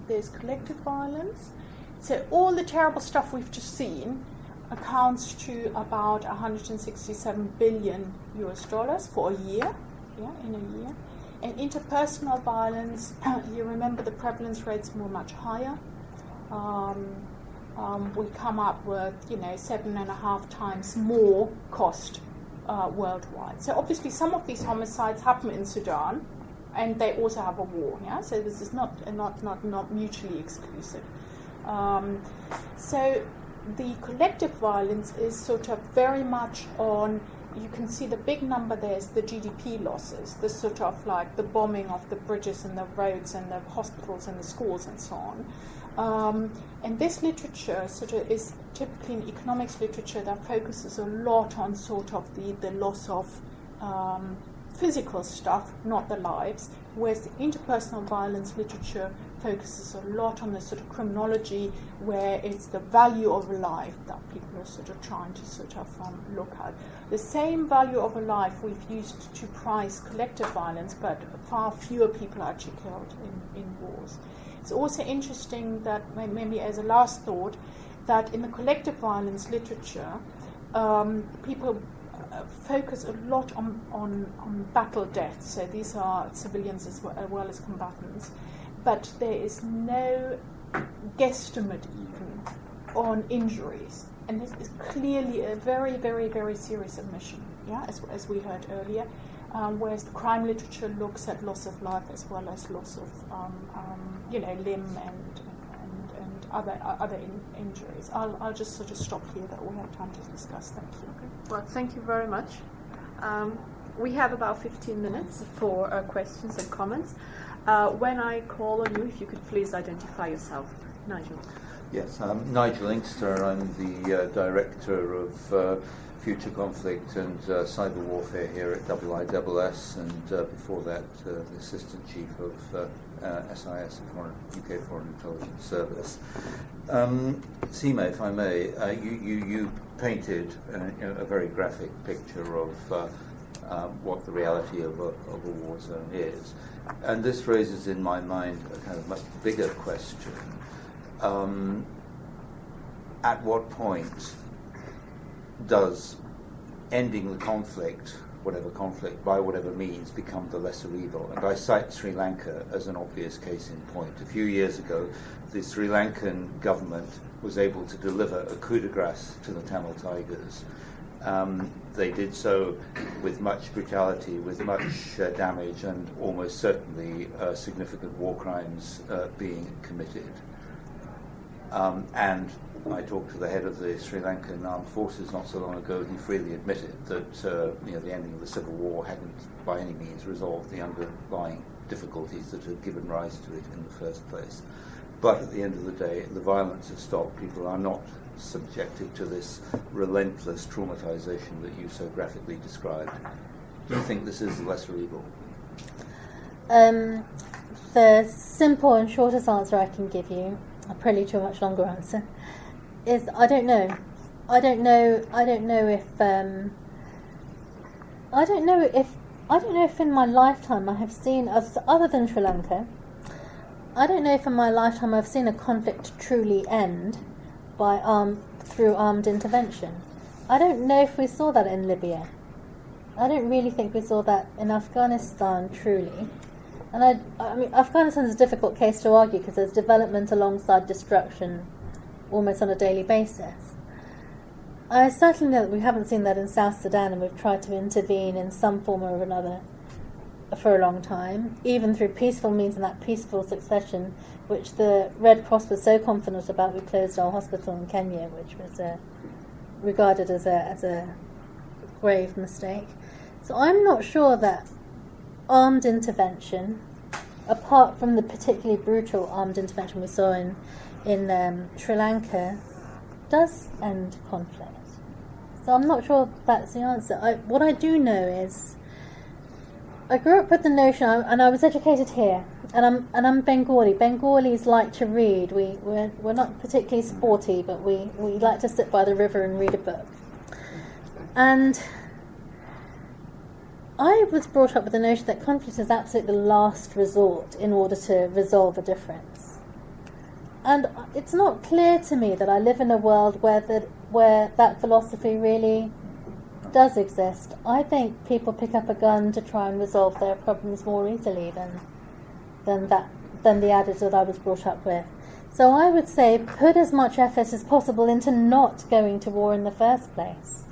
there's collective violence. So all the terrible stuff we've just seen accounts to about $167 billion for a year, in a year. And interpersonal violence, you remember the prevalence rates were much higher. We come up with 7.5 times more cost worldwide. So obviously some of these homicides happen in Sudan, and they also have a war. Yeah, so this is not mutually exclusive. So the collective violence is sort of very much on. You can see the big number there is the GDP losses, the sort of like the bombing of the bridges and the roads and the hospitals and the schools and so on. And this literature sort of is typically in economics literature that focuses a lot on sort of the loss of physical stuff, not the lives, whereas the interpersonal violence literature focuses a lot on the sort of criminology, where it's the value of a life that people are sort of trying to sort of look at. The same value of a life we've used to price collective violence, but far fewer people are actually killed in wars. It's also interesting that, maybe as a last thought, that in the collective violence literature, people focus a lot on battle deaths. So these are civilians as well as combatants. But there is no guesstimate even on injuries. And this is clearly a very, very, very serious omission, as we heard earlier. Whereas the crime literature looks at loss of life as well as loss of limb and other injuries. I'll just sort of stop here, that we have time to discuss. Thank you. Okay. Well, thank you very much. We have about 15 minutes for questions and comments. When I call on you, if you could please identify yourself. Nigel. Yes, I'm Nigel Inkster. I'm the Director of Future Conflict and Cyber Warfare here at IISS, and before that, the Assistant Chief of SIS, UK Foreign Intelligence Service. Seema, if I may, you painted a very graphic picture of what the reality of a war zone is. And this raises in my mind a kind of much bigger question. At what point does ending the conflict, whatever conflict, by whatever means, become the lesser evil? And I cite Sri Lanka as an obvious case in point. A few years ago, the Sri Lankan government was able to deliver a coup de grace to the Tamil Tigers. They did so with much brutality, with much damage, and almost certainly significant war crimes being committed. And I talked to the head of the Sri Lankan Armed Forces not so long ago. He freely admitted that the ending of the civil war hadn't by any means resolved the underlying difficulties that had given rise to it in the first place. But at the end of the day, the violence has stopped. People are not subjected to this relentless traumatization that you so graphically described. Do you think this is the lesser evil? The simple and shortest answer I can give you, a probably too much longer answer, is I don't know. I don't know if in my lifetime I have seen, other than Sri Lanka, I don't know if in my lifetime I've seen a conflict truly end through armed intervention. I don't know if we saw that in Libya. I don't really think we saw that in Afghanistan truly. And I mean, Afghanistan is a difficult case to argue because there's development alongside destruction almost on a daily basis. I certainly know that we haven't seen that in South Sudan, and we've tried to intervene in some form or another for a long time, even through peaceful means and that peaceful succession, which the Red Cross was so confident about. We closed our hospital in Kenya, which was regarded as a grave mistake. So I'm not sure that armed intervention, apart from the particularly brutal armed intervention we saw in Sri Lanka, does end conflict. So I'm not sure that's the answer. What I do know is, I grew up with the notion, and I was educated here, and I'm Bengali. Bengalis like to read. We're not particularly sporty, but we like to sit by the river and read a book. And I was brought up with the notion that conflict is absolutely the last resort in order to resolve a difference. And it's not clear to me that I live in a world where that philosophy really does exist. I think people pick up a gun to try and resolve their problems more easily than the adage that I was brought up with. So I would say put as much effort as possible into not going to war in the first place.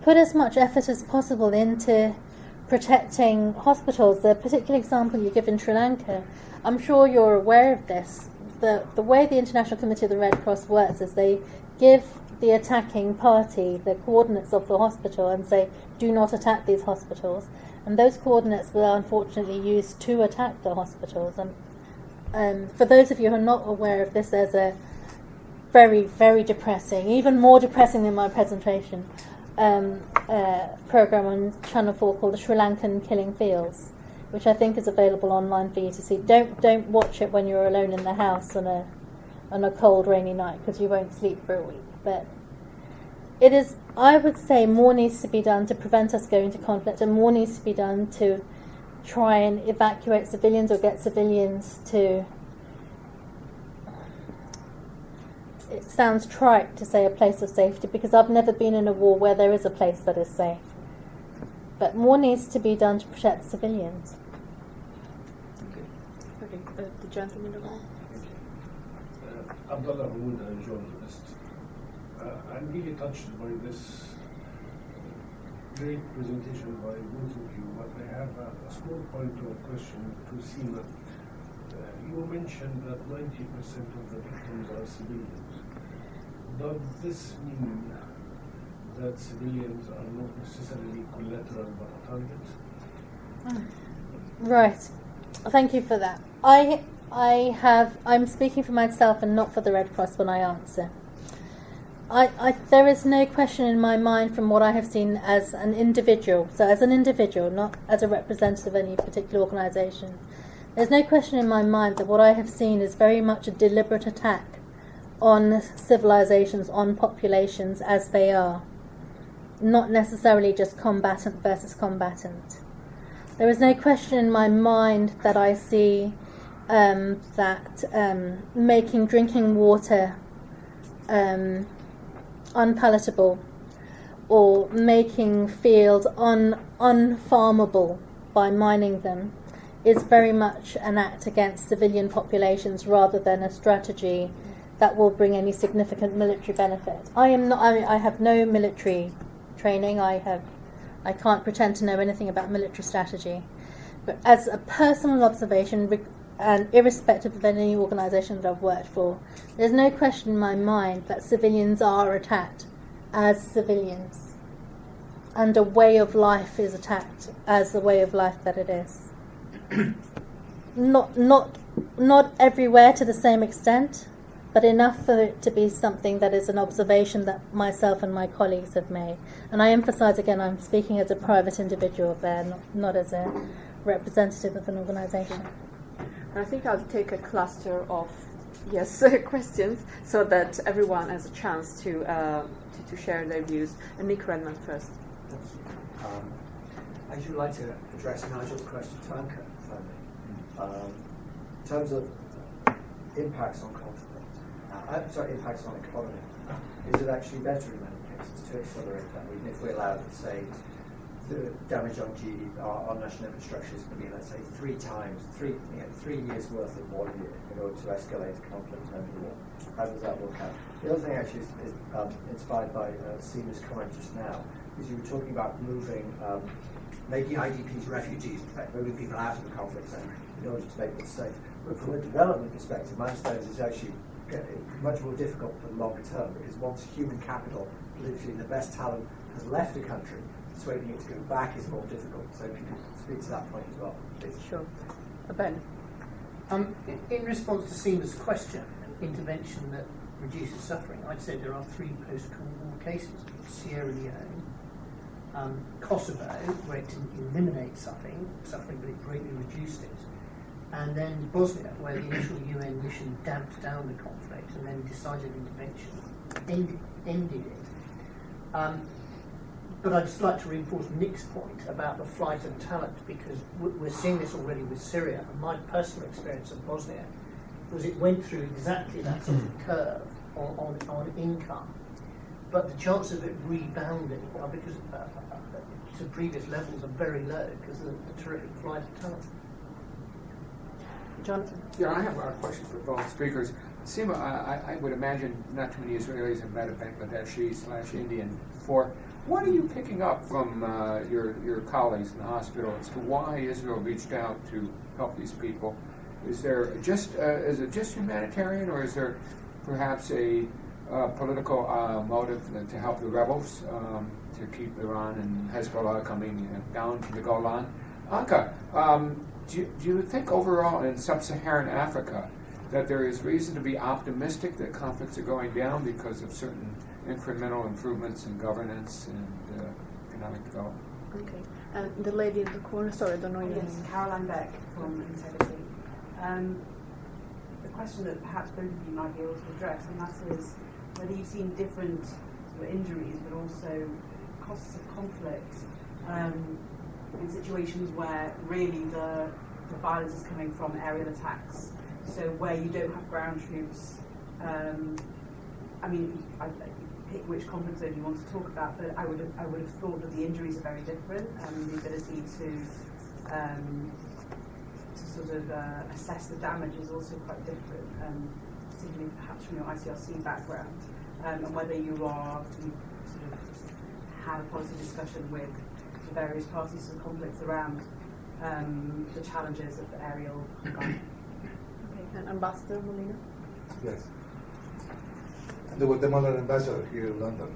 Put as much effort as possible into protecting hospitals. The particular example you give in Sri Lanka, I'm sure you're aware of this. The way the International Committee of the Red Cross works is they give the attacking party the coordinates of the hospital and say, do not attack these hospitals. And those coordinates were unfortunately used to attack the hospitals. And for those of you who are not aware of this, there's a very, very depressing, even more depressing than my presentation, program on Channel 4 called the Sri Lankan Killing Fields, which I think is available online for you to see. Don't watch it when you're alone in the house on a cold, rainy night, because you won't sleep for a week. But it is, I would say, more needs to be done to prevent us going to conflict, and more needs to be done to try and evacuate civilians or get civilians to, it sounds trite to say a place of safety, because I've never been in a war where there is a place that is safe. But more needs to be done to protect civilians. Okay, the gentleman over there. Abdullah Mahmoud, a journalist. I'm really touched by this great presentation by both of you, but I have a small point of question to Seema. You mentioned that 90% of the victims are civilians. Does this mean that civilians are not necessarily collateral but a target? Right. Thank you for that. I'm speaking for myself and not for the Red Cross when I answer. There is no question in my mind from what I have seen as an individual, so as an individual, not as a representative of any particular organisation, there's no question in my mind that what I have seen is very much a deliberate attack on civilizations, on populations as they are, not necessarily just combatant versus combatant. There is no question in my mind that I see that making drinking water unpalatable or making fields unfarmable by mining them is very much an act against civilian populations rather than a strategy that will bring any significant military benefit. I have no military training. I can't pretend to know anything about military strategy. But as a personal observation, and irrespective of any organisation that I've worked for, there's no question in my mind that civilians are attacked as civilians, and a way of life is attacked as the way of life that it is. Not everywhere to the same extent, but enough for it to be something that is an observation that myself and my colleagues have made. And I emphasise again, I'm speaking as a private individual there, not as a representative of an organisation. I think I'll take a cluster of questions so that everyone has a chance to share their views. And Nick Redman first. I should like to address Nigel's question to Anka, if I may. In terms of impacts on conflict, impacts on economy, is it actually better in many cases to accelerate that, even if we allow, let's say, the damage on our national infrastructure is going to be, let's say, 3 years worth of 1 year in order to escalate a conflict over war. How does that work out? The other thing actually is inspired by Seema's comment just now, is you were talking about making IDPs refugees, in fact, moving people out of the conflict zone in order to make them safe. But from a development perspective, my understanding is actually much more difficult for the longer term, because once human capital, literally the best talent, has left a country, persuading it to go back is more difficult. So if you could speak to that point as well, please. Sure. Ben? In response to Seema's question, intervention that reduces suffering, I'd say there are 3 post-Cold War cases: Sierra Leone, Kosovo, where it didn't eliminate suffering, but it greatly reduced it, and then Bosnia, where the initial UN mission damped down the conflict and then decided intervention ended it. But I'd just like to reinforce Nick's point about the flight of talent, because we're seeing this already with Syria. And my personal experience of Bosnia was it went through exactly that sort of curve on income. But the chance of it rebounding because to previous levels are very low because of the terrific flight of talent. Jonathan? Yeah, I have a question for both speakers. Seema, I would imagine not too many Israelis have met a Bangladeshi/Indian before. What are you picking up from your colleagues in the hospital as to why Israel reached out to help these people? Is it just humanitarian, or is there perhaps a political motive to help the rebels to keep Iran and Hezbollah coming down from the Golan? Anka, do you think overall in sub-Saharan Africa that there is reason to be optimistic that conflicts are going down because of certain incremental improvements in governance and economic development? Okay. And the lady in the corner, sorry, I don't know your name. Yes, Caroline Beck from Integrity. The question that perhaps both of you might be able to address, and that is whether you've seen different sort of injuries, but also costs of conflict in situations where really the violence is coming from aerial attacks. So where you don't have ground troops, I pick which conflict zone you want to talk about, but I would have thought that the injuries are very different, and the ability to sort of assess the damage is also quite different, particularly perhaps from your ICRC background, and whether you sort of had a policy discussion with the various parties to conflicts around the challenges of the aerial combat. Okay, and Ambassador Molina? Yes. The Guatemalan ambassador here in London.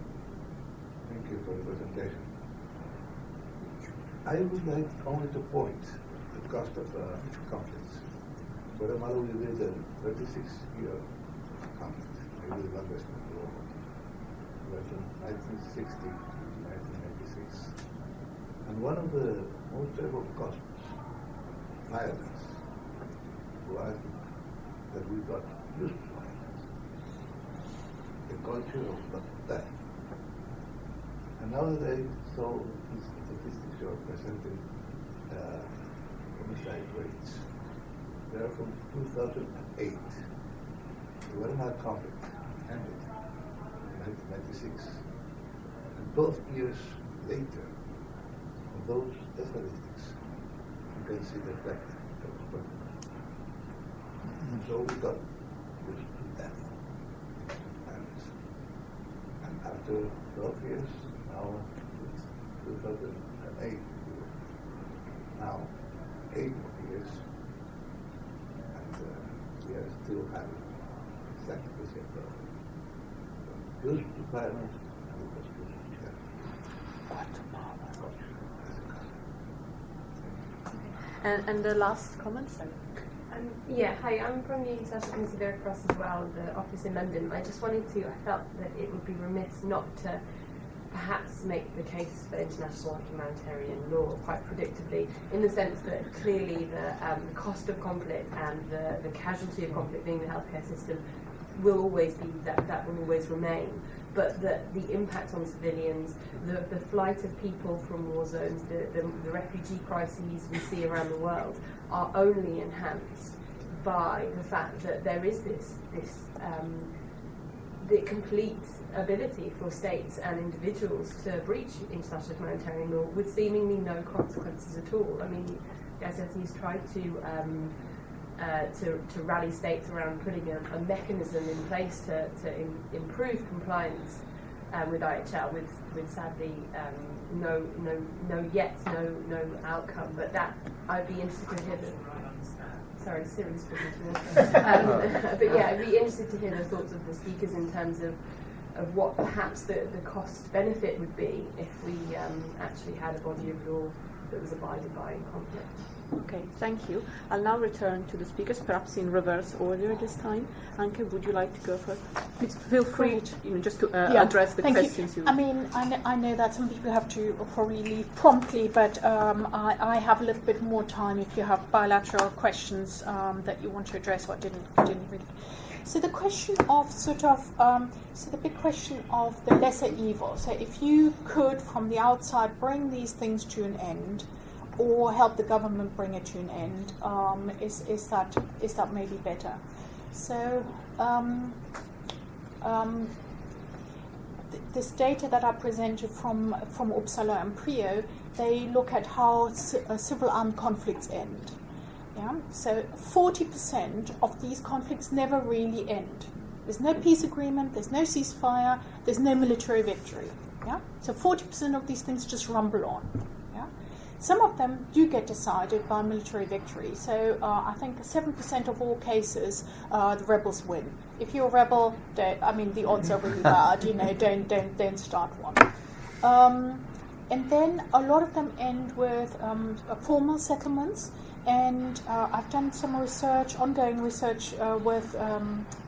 Thank you for the presentation. I would like only to point the cost of conflicts. Guatemala will be the 36-year conflict, maybe the longest in the world. From 1960 to 1996. And one of the most terrible costs of violence was that we got used to violence. The culture of death. And now that I saw these statistics you are presenting, homicide rates, they are from 2008. The Guatemala conflict ended in 1996. And 12 years later, on those statistics, you can see the effect of the conflict. So we got used to death. And after 12 years, now it's 2008. Now, 8 more years, and we are still having exactly the same problem. So, used to violence, and it was used to death. And the last comment, sorry. Hi, I'm from the International Committee of the Red Cross as well, the office in London. I felt that it would be remiss not to perhaps make the case for international humanitarian law quite predictably, in the sense that clearly the cost of conflict and the casualty of conflict being the healthcare system will always be, that will always remain, but that the impact on civilians, the flight of people from war zones, the refugee crises we see around the world are only enhanced by the fact that there is this the complete ability for states and individuals to breach international humanitarian law with seemingly no consequences at all. I mean, the ICRC's tried to rally states around putting a mechanism in place to improve compliance with IHL, with sadly no outcome. But that I'd be interested to hear sorry, Cyril's speaking to me. But yeah, I'd be interested to hear the thoughts of the speakers in terms of what perhaps the cost benefit would be if we actually had a body of law that was abided by in conflict. Okay, thank you. I'll now return to the speakers, perhaps in reverse order this time. Anke, would you like to go first? Please feel free to, just to address the questions. I mean, I know that some people have to probably leave promptly, but I have a little bit more time if you have bilateral questions that you want to address or didn't really. So the question of so the big question of the lesser evil. So if you could, from the outside, bring these things to an end, or help the government bring it to an end, is that maybe better? So this data that I presented from Uppsala and Prio, they look at how civil armed conflicts end. Yeah, so 40% of these conflicts never really end. There's no peace agreement, there's no ceasefire, there's no military victory. Yeah, so 40% of these things just rumble on. Yeah, some of them do get decided by military victory. So I think 7% of all cases, the rebels win. If you're a rebel, the odds are really bad. Don't start one. And then a lot of them end with formal settlements. And I've done some ongoing research with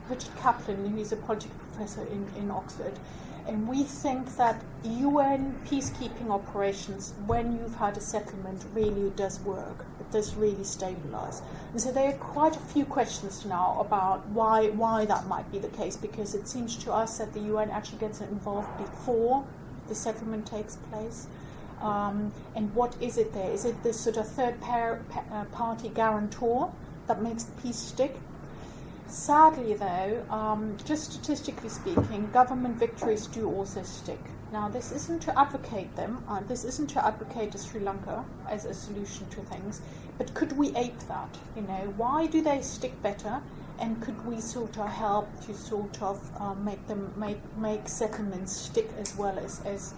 Richard Kaplan, who's a politics professor in Oxford. And we think that UN peacekeeping operations, when you've had a settlement, really does work. It does really stabilize. And so there are quite a few questions now about why that might be the case, because it seems to us that the UN actually gets involved before the settlement takes place. And what is it there? Is it this sort of third party guarantor that makes the peace stick? Sadly, though, just statistically speaking, government victories do also stick. Now, this isn't to advocate them. This isn't to advocate Sri Lanka as a solution to things. But could we ape that? Why do they stick better? And could we sort of help to make settlements stick as well as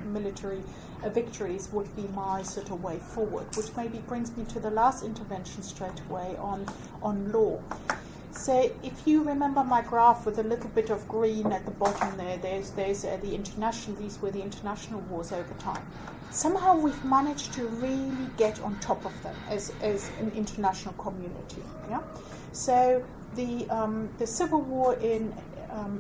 military victories would be my sort of way forward, which maybe brings me to the last intervention straight away on law. So if you remember my graph with a little bit of green at the bottom there, there's these were the international wars over time. Somehow we've managed to really get on top of them as an international community. Yeah. So the civil war in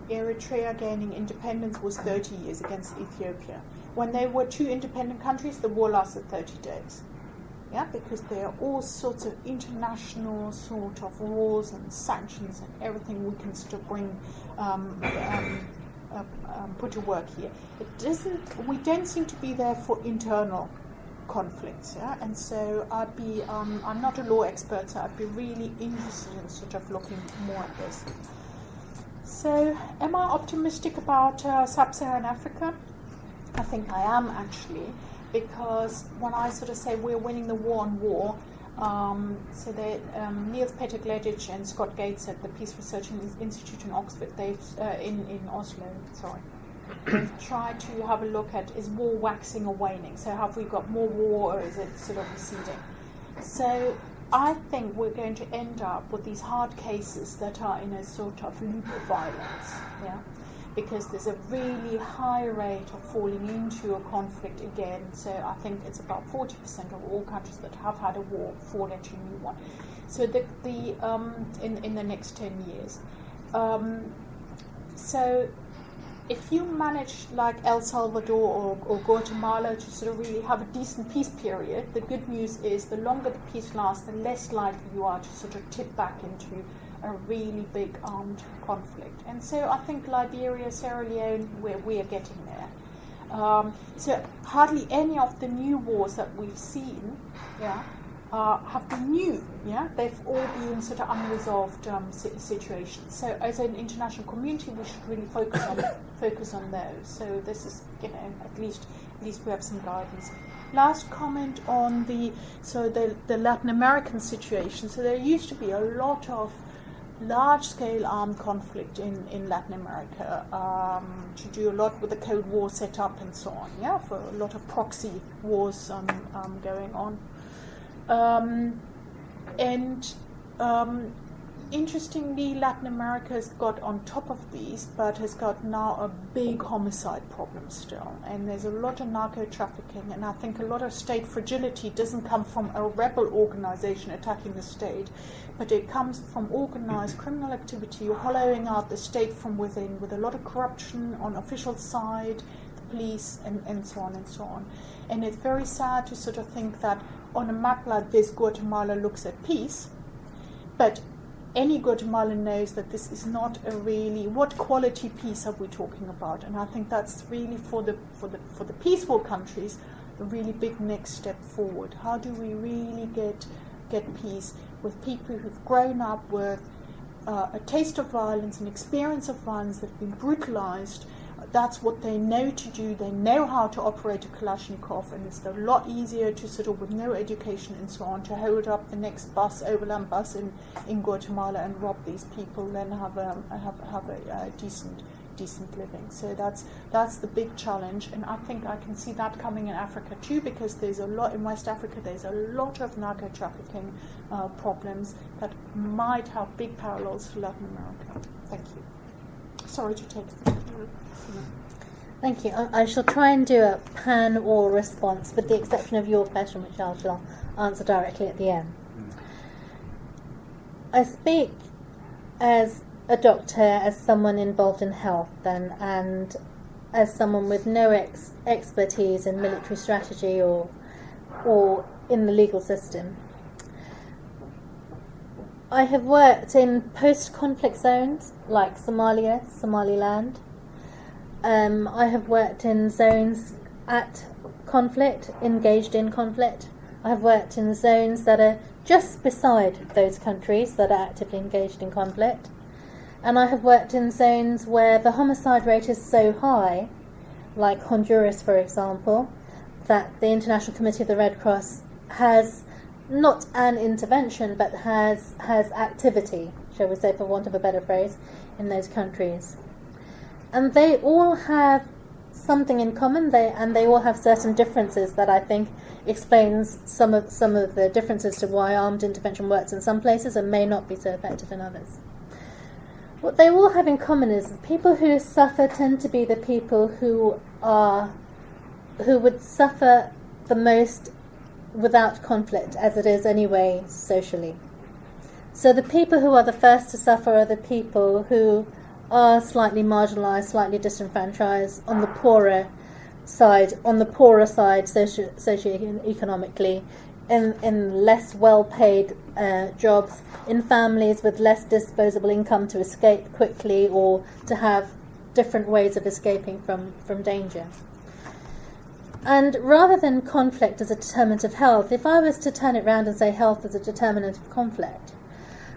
Eritrea gaining independence was 30 years against Ethiopia. When they were two independent countries, the war lasted 30 days. Yeah, because there are all sorts of international sort of rules and sanctions and everything we can sort of bring put to work here. We don't seem to be there for internal conflicts. Yeah, and so I'm not a law expert, so I'd be really interested in sort of looking more at this. So, am I optimistic about sub-Saharan Africa? I think I am, actually, because when I sort of say we're winning the war on war, so Niels Peter Gleditsch and Scott Gates at the Peace Research Institute in Oxford, in Oslo, they've tried to have a look at, is war waxing or waning? So have we got more war, or is it sort of receding? So I think we're going to end up with these hard cases that are in a sort of loop of violence, yeah? Because there's a really high rate of falling into a conflict again. So I think it's about 40% of all countries that have had a war fall into a new one. So in the next 10 years. So if you manage, like El Salvador or Guatemala, to sort of really have a decent peace period, the good news is the longer the peace lasts, the less likely you are to sort of tip back into a really big armed conflict. And so I think Liberia, Sierra Leone, we are getting there. So hardly any of the new wars that we've seen, have been new. Yeah, they've all been sort of unresolved situations. So, as an international community, we should really focus on those. So, this is, at least we have some guidance. Last comment on the Latin American situation. So, there used to be a lot of large-scale armed conflict in Latin America, to do a lot with the Cold War set up and so on. Yeah, for a lot of proxy wars going on. Interestingly, Latin America has got on top of these, but has got now a big homicide problem still. And there's a lot of narco trafficking, and I think a lot of state fragility doesn't come from a rebel organization attacking the state, but it comes from organized criminal activity hollowing out the state from within, with a lot of corruption on official side, the police, and so on and so on. And it's very sad to sort of think that on a map like this, Guatemala looks at peace, but any Guatemalan knows that this is not a really, what quality peace are we talking about? And I think that's really for the peaceful countries a really big next step forward. How do we really get peace with people who've grown up with a taste of violence, an experience of violence, they've been brutalized? That's what they know to do. They know how to operate a Kalashnikov, and it's a lot easier to sort of, with no education and so on, to hold up the next overland bus in Guatemala and rob these people than have a decent living. So that's the big challenge, and I think I can see that coming in Africa too, because there's a lot in West Africa. There's a lot of narco trafficking problems that might have big parallels to Latin America. Thank you. Sorry to take. Thank you. I shall try and do a pan-or response, with the exception of your question, which I shall answer directly at the end. I speak as a doctor, as someone involved in health, and as someone with no expertise in military strategy or in the legal system. I have worked in post-conflict zones like Somalia, Somaliland. I have worked in zones at conflict, engaged in conflict. I have worked in zones that are just beside those countries that are actively engaged in conflict. And I have worked in zones where the homicide rate is so high, like Honduras, for example, that the International Committee of the Red Cross has not an intervention, but has activity, shall we say, for want of a better phrase, in those countries. And they all have something in common, they all have certain differences that I think explains some of the differences to why armed intervention works in some places and may not be so effective in others. What they all have in common is the people who suffer tend to be the people who would suffer the most without conflict, as it is anyway socially. So the people who are the first to suffer are the people who are slightly marginalised, slightly disenfranchised, on the poorer side socio-economically, in less well-paid jobs, in families with less disposable income to escape quickly or to have different ways of escaping from danger. And rather than conflict as a determinant of health, if I was to turn it round and say health as a determinant of conflict,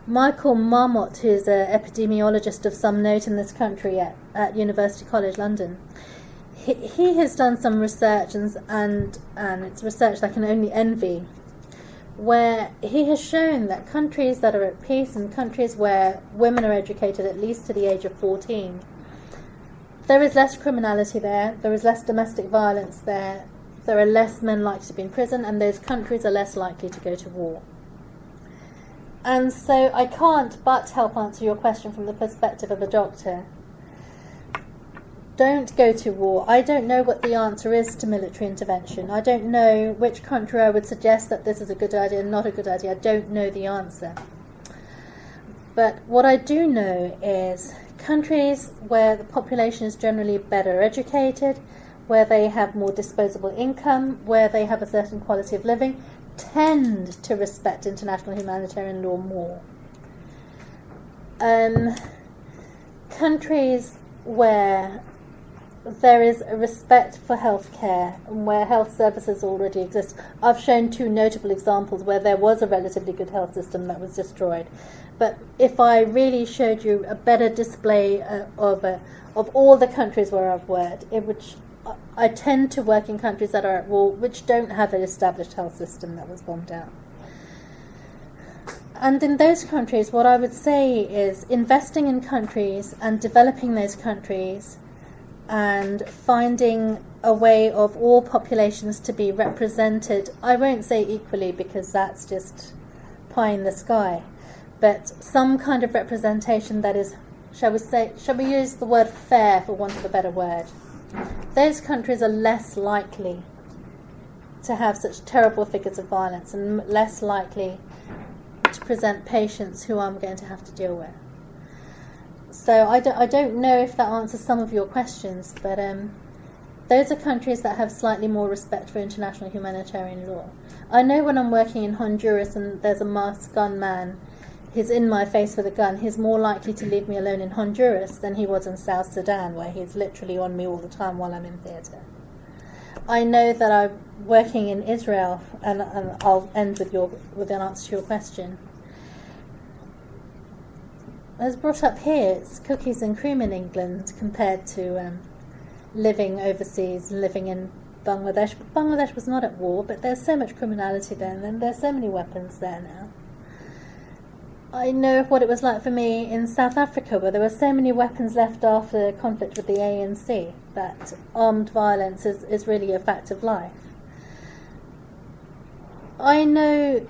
Michael Marmot, who's an epidemiologist of some note in this country at University College London, he has done some research, and it's research that I can only envy, where he has shown that countries that are at peace and countries where women are educated at least to the age of 14, there is less criminality there is less domestic violence there are less men likely to be in prison, and those countries are less likely to go to war. And so I can't but help answer your question from the perspective of a doctor. Don't go to war. I don't know what the answer is to military intervention. I don't know which country I would suggest that this is a good idea and not a good idea. I don't know the answer. But what I do know is countries where the population is generally better educated, where they have more disposable income, where they have a certain quality of living, tend to respect international humanitarian law more. Countries where there is a respect for healthcare and where health services already exist. I've shown 2 notable examples where there was a relatively good health system that was destroyed. But if I really showed you a better display of all the countries where I've worked, I tend to work in countries that are at war, which don't have an established health system that was bombed out. And in those countries, what I would say is investing in countries and developing those countries and finding a way of all populations to be represented. I won't say equally because that's just pie in the sky, but some kind of representation that is, shall we use the word fair for want of a better word. Those countries are less likely to have such terrible figures of violence and less likely to present patients who I'm going to have to deal with. So I don't know if that answers some of your questions, but those are countries that have slightly more respect for international humanitarian law. I know when I'm working in Honduras and there's a masked gunman, he's in my face with a gun, he's more likely to leave me alone in Honduras than he was in South Sudan, where he's literally on me all the time while I'm in theatre. I know that I'm working in Israel, and I'll end with an answer to your question. As brought up here, it's cookies and cream in England compared to living overseas, living in Bangladesh. But Bangladesh was not at war, but there's so much criminality there, and there's so many weapons there now. I know what it was like for me in South Africa, where there were so many weapons left after conflict with the ANC, that armed violence is really a fact of life. I know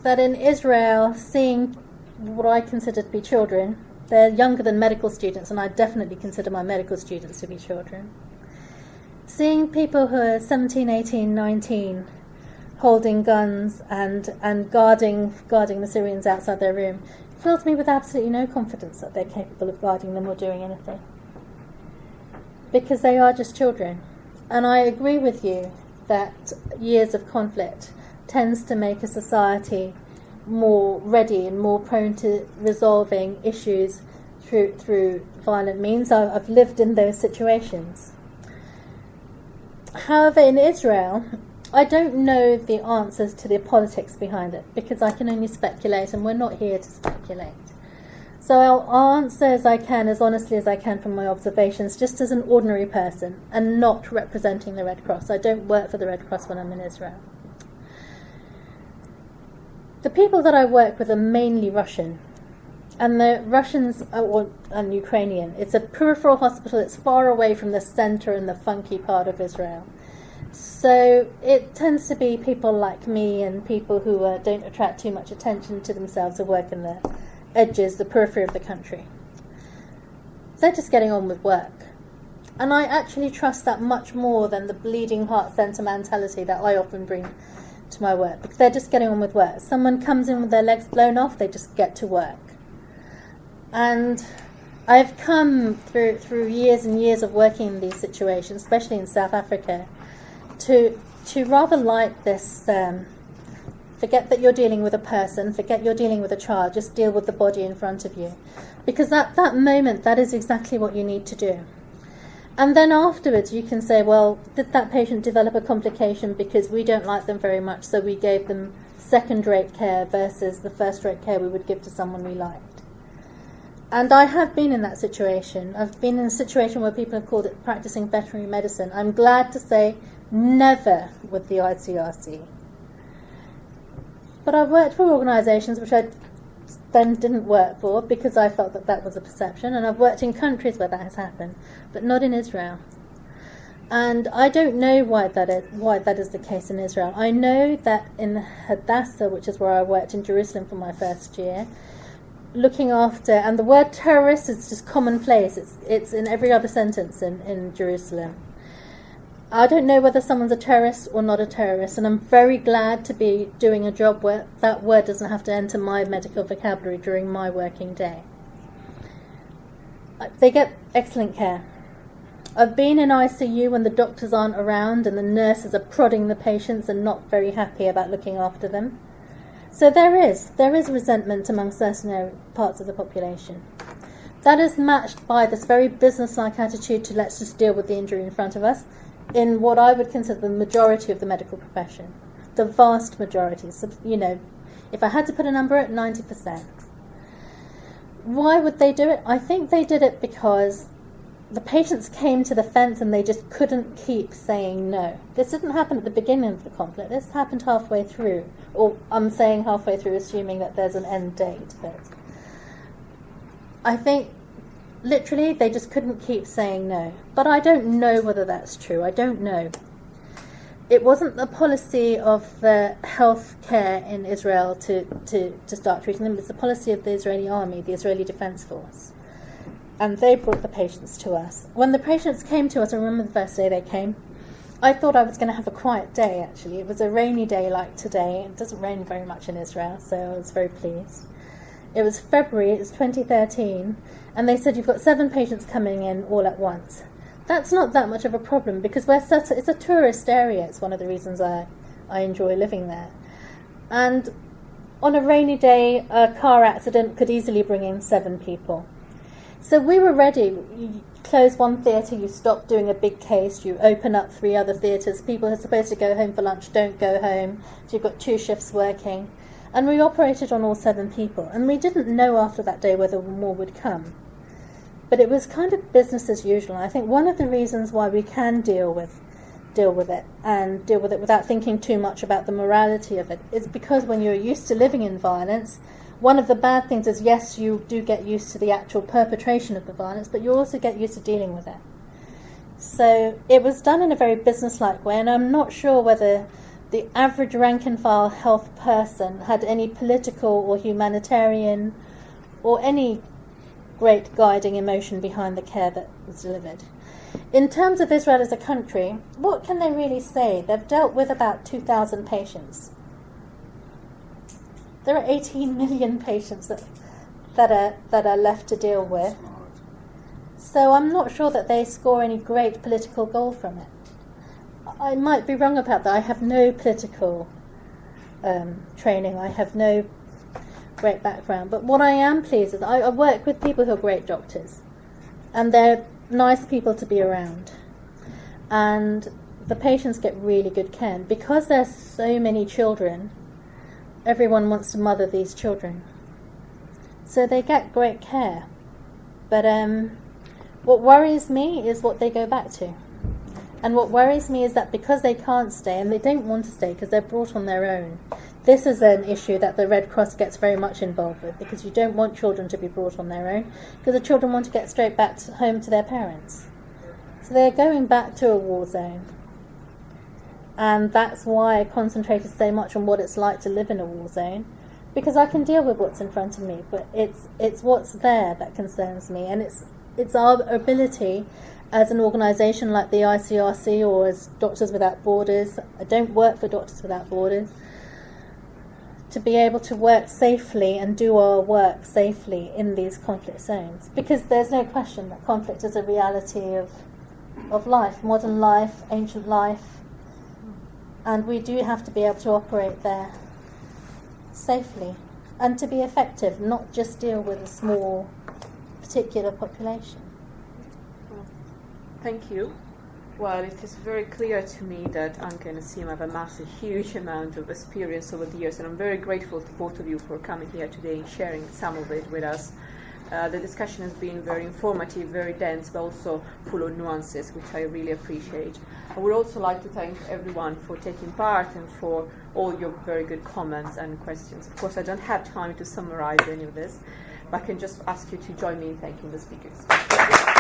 that in Israel, seeing what I consider to be children, they're younger than medical students, and I definitely consider my medical students to be children. Seeing people who are 17, 18, 19 holding guns and guarding the Syrians outside their room fills me with absolutely no confidence that they're capable of guarding them or doing anything. Because they are just children. And I agree with you that years of conflict tends to make a society more ready and more prone to resolving issues through violent means. I've lived in those situations. However, in Israel, I don't know the answers to the politics behind it, because I can only speculate, and we're not here to speculate. So I'll answer as I can, as honestly as I can from my observations, just as an ordinary person, and not representing the Red Cross. I don't work for the Red Cross when I'm in Israel. The people that I work with are mainly Russian, and the Russians and Ukrainian. It's a peripheral hospital. It's far away from the centre and the funky part of Israel. So it tends to be people like me and people who don't attract too much attention to themselves who work in the edges, the periphery of the country. They're just getting on with work. And I actually trust that much more than the bleeding heart sentimentality that I often bring to my work, because they're just getting on with work. Someone comes in with their legs blown off, they just get to work. And I've come through years and years of working in these situations, especially in South Africa, to rather like this, forget that you're dealing with a person, forget you're dealing with a child, just deal with the body in front of you. Because at that moment, that is exactly what you need to do. And then afterwards you can say, well, did that patient develop a complication because we don't like them very much, so we gave them second-rate care versus the first-rate care we would give to someone we liked. And I have been in that situation. I've been in a situation where people have called it practicing veterinary medicine. I'm glad to say never with the ICRC. But I've worked for organisations which I then didn't work for because I felt that that was a perception, and I've worked in countries where that has happened, but not in Israel. And I don't know why that is the case in Israel. I know that in Hadassah, which is where I worked in Jerusalem for my first year, looking after, and the word terrorist is just commonplace. It's in every other sentence in Jerusalem. I don't know whether someone's a terrorist or not a terrorist, and I'm very glad to be doing a job where that word doesn't have to enter my medical vocabulary during my working day. They get excellent care. I've been in ICU when the doctors aren't around and the nurses are prodding the patients and not very happy about looking after them. So there is resentment among certain parts of the population. That is matched by this very business-like attitude to let's just deal with the injury in front of us in what I would consider the majority of the medical profession. The vast majority. So, you know, if I had to put a number at 90%. Why would they do it? I think they did it because the patients came to the fence and they just couldn't keep saying no. This didn't happen at the beginning of the conflict. This happened halfway through. Or I'm saying halfway through, assuming that there's an end date. But I think literally they just couldn't keep saying no. But I don't know whether that's true. I don't know. It wasn't the policy of the health care in Israel to start treating them. It's the policy of the Israeli army, the Israeli Defense Force. And they brought the patients to us. When the patients came to us, I remember the first day they came, I thought I was going to have a quiet day, actually. It was a rainy day like today. It doesn't rain very much in Israel, so I was very pleased. It was February, it was 2013, and they said, you've got 7 patients coming in all at once. That's not that much of a problem, because it's a tourist area. It's one of the reasons I enjoy living there. And on a rainy day, a car accident could easily bring in 7 people. So we were ready. You close one theatre, you stop doing a big case, you open up 3 other theatres. People who are supposed to go home for lunch don't go home. So you've got 2 shifts working. And we operated on all 7 people. And we didn't know after that day whether more would come. But it was kind of business as usual. And I think one of the reasons why we can deal with it and deal with it without thinking too much about the morality of it is because when you're used to living in violence, one of the bad things is, yes, you do get used to the actual perpetration of the violence, but you also get used to dealing with it. So it was done in a very business-like way, and I'm not sure whether the average rank-and-file health person had any political or humanitarian or any great guiding emotion behind the care that was delivered. In terms of Israel as a country, what can they really say? They've dealt with about 2,000 patients. There are 18 million patients that are left to deal with. So I'm not sure that they score any great political goal from it. I might be wrong about that. I have no political training. I have no great background. But what I am pleased with, I work with people who are great doctors. And they're nice people to be around. And the patients get really good care. And because there's so many children, everyone wants to mother these children. So they get great care. But what worries me is what they go back to. And what worries me is that because they can't stay, and they don't want to stay because they're brought on their own, this is an issue that the Red Cross gets very much involved with, because you don't want children to be brought on their own, because the children want to get straight back home to their parents. So they're going back to a war zone. And that's why I concentrated so much on what it's like to live in a war zone, because I can deal with what's in front of me, but it's what's there that concerns me, and it's our ability as an organisation like the ICRC or as Doctors Without Borders. I don't work for Doctors Without Borders. To be able to work safely and do our work safely in these conflict zones, because there's no question that conflict is a reality of life, modern life, ancient life. And we do have to be able to operate there safely and to be effective, not just deal with a small particular population. Thank you. Well, it is very clear to me that Anke and Nassim have amassed a huge amount of experience over the years, and I'm very grateful to both of you for coming here today and sharing some of it with us. The discussion has been very informative, very dense, but also full of nuances, which I really appreciate. I would also like to thank everyone for taking part and for all your very good comments and questions. Of course, I don't have time to summarize any of this, but I can just ask you to join me in thanking the speakers.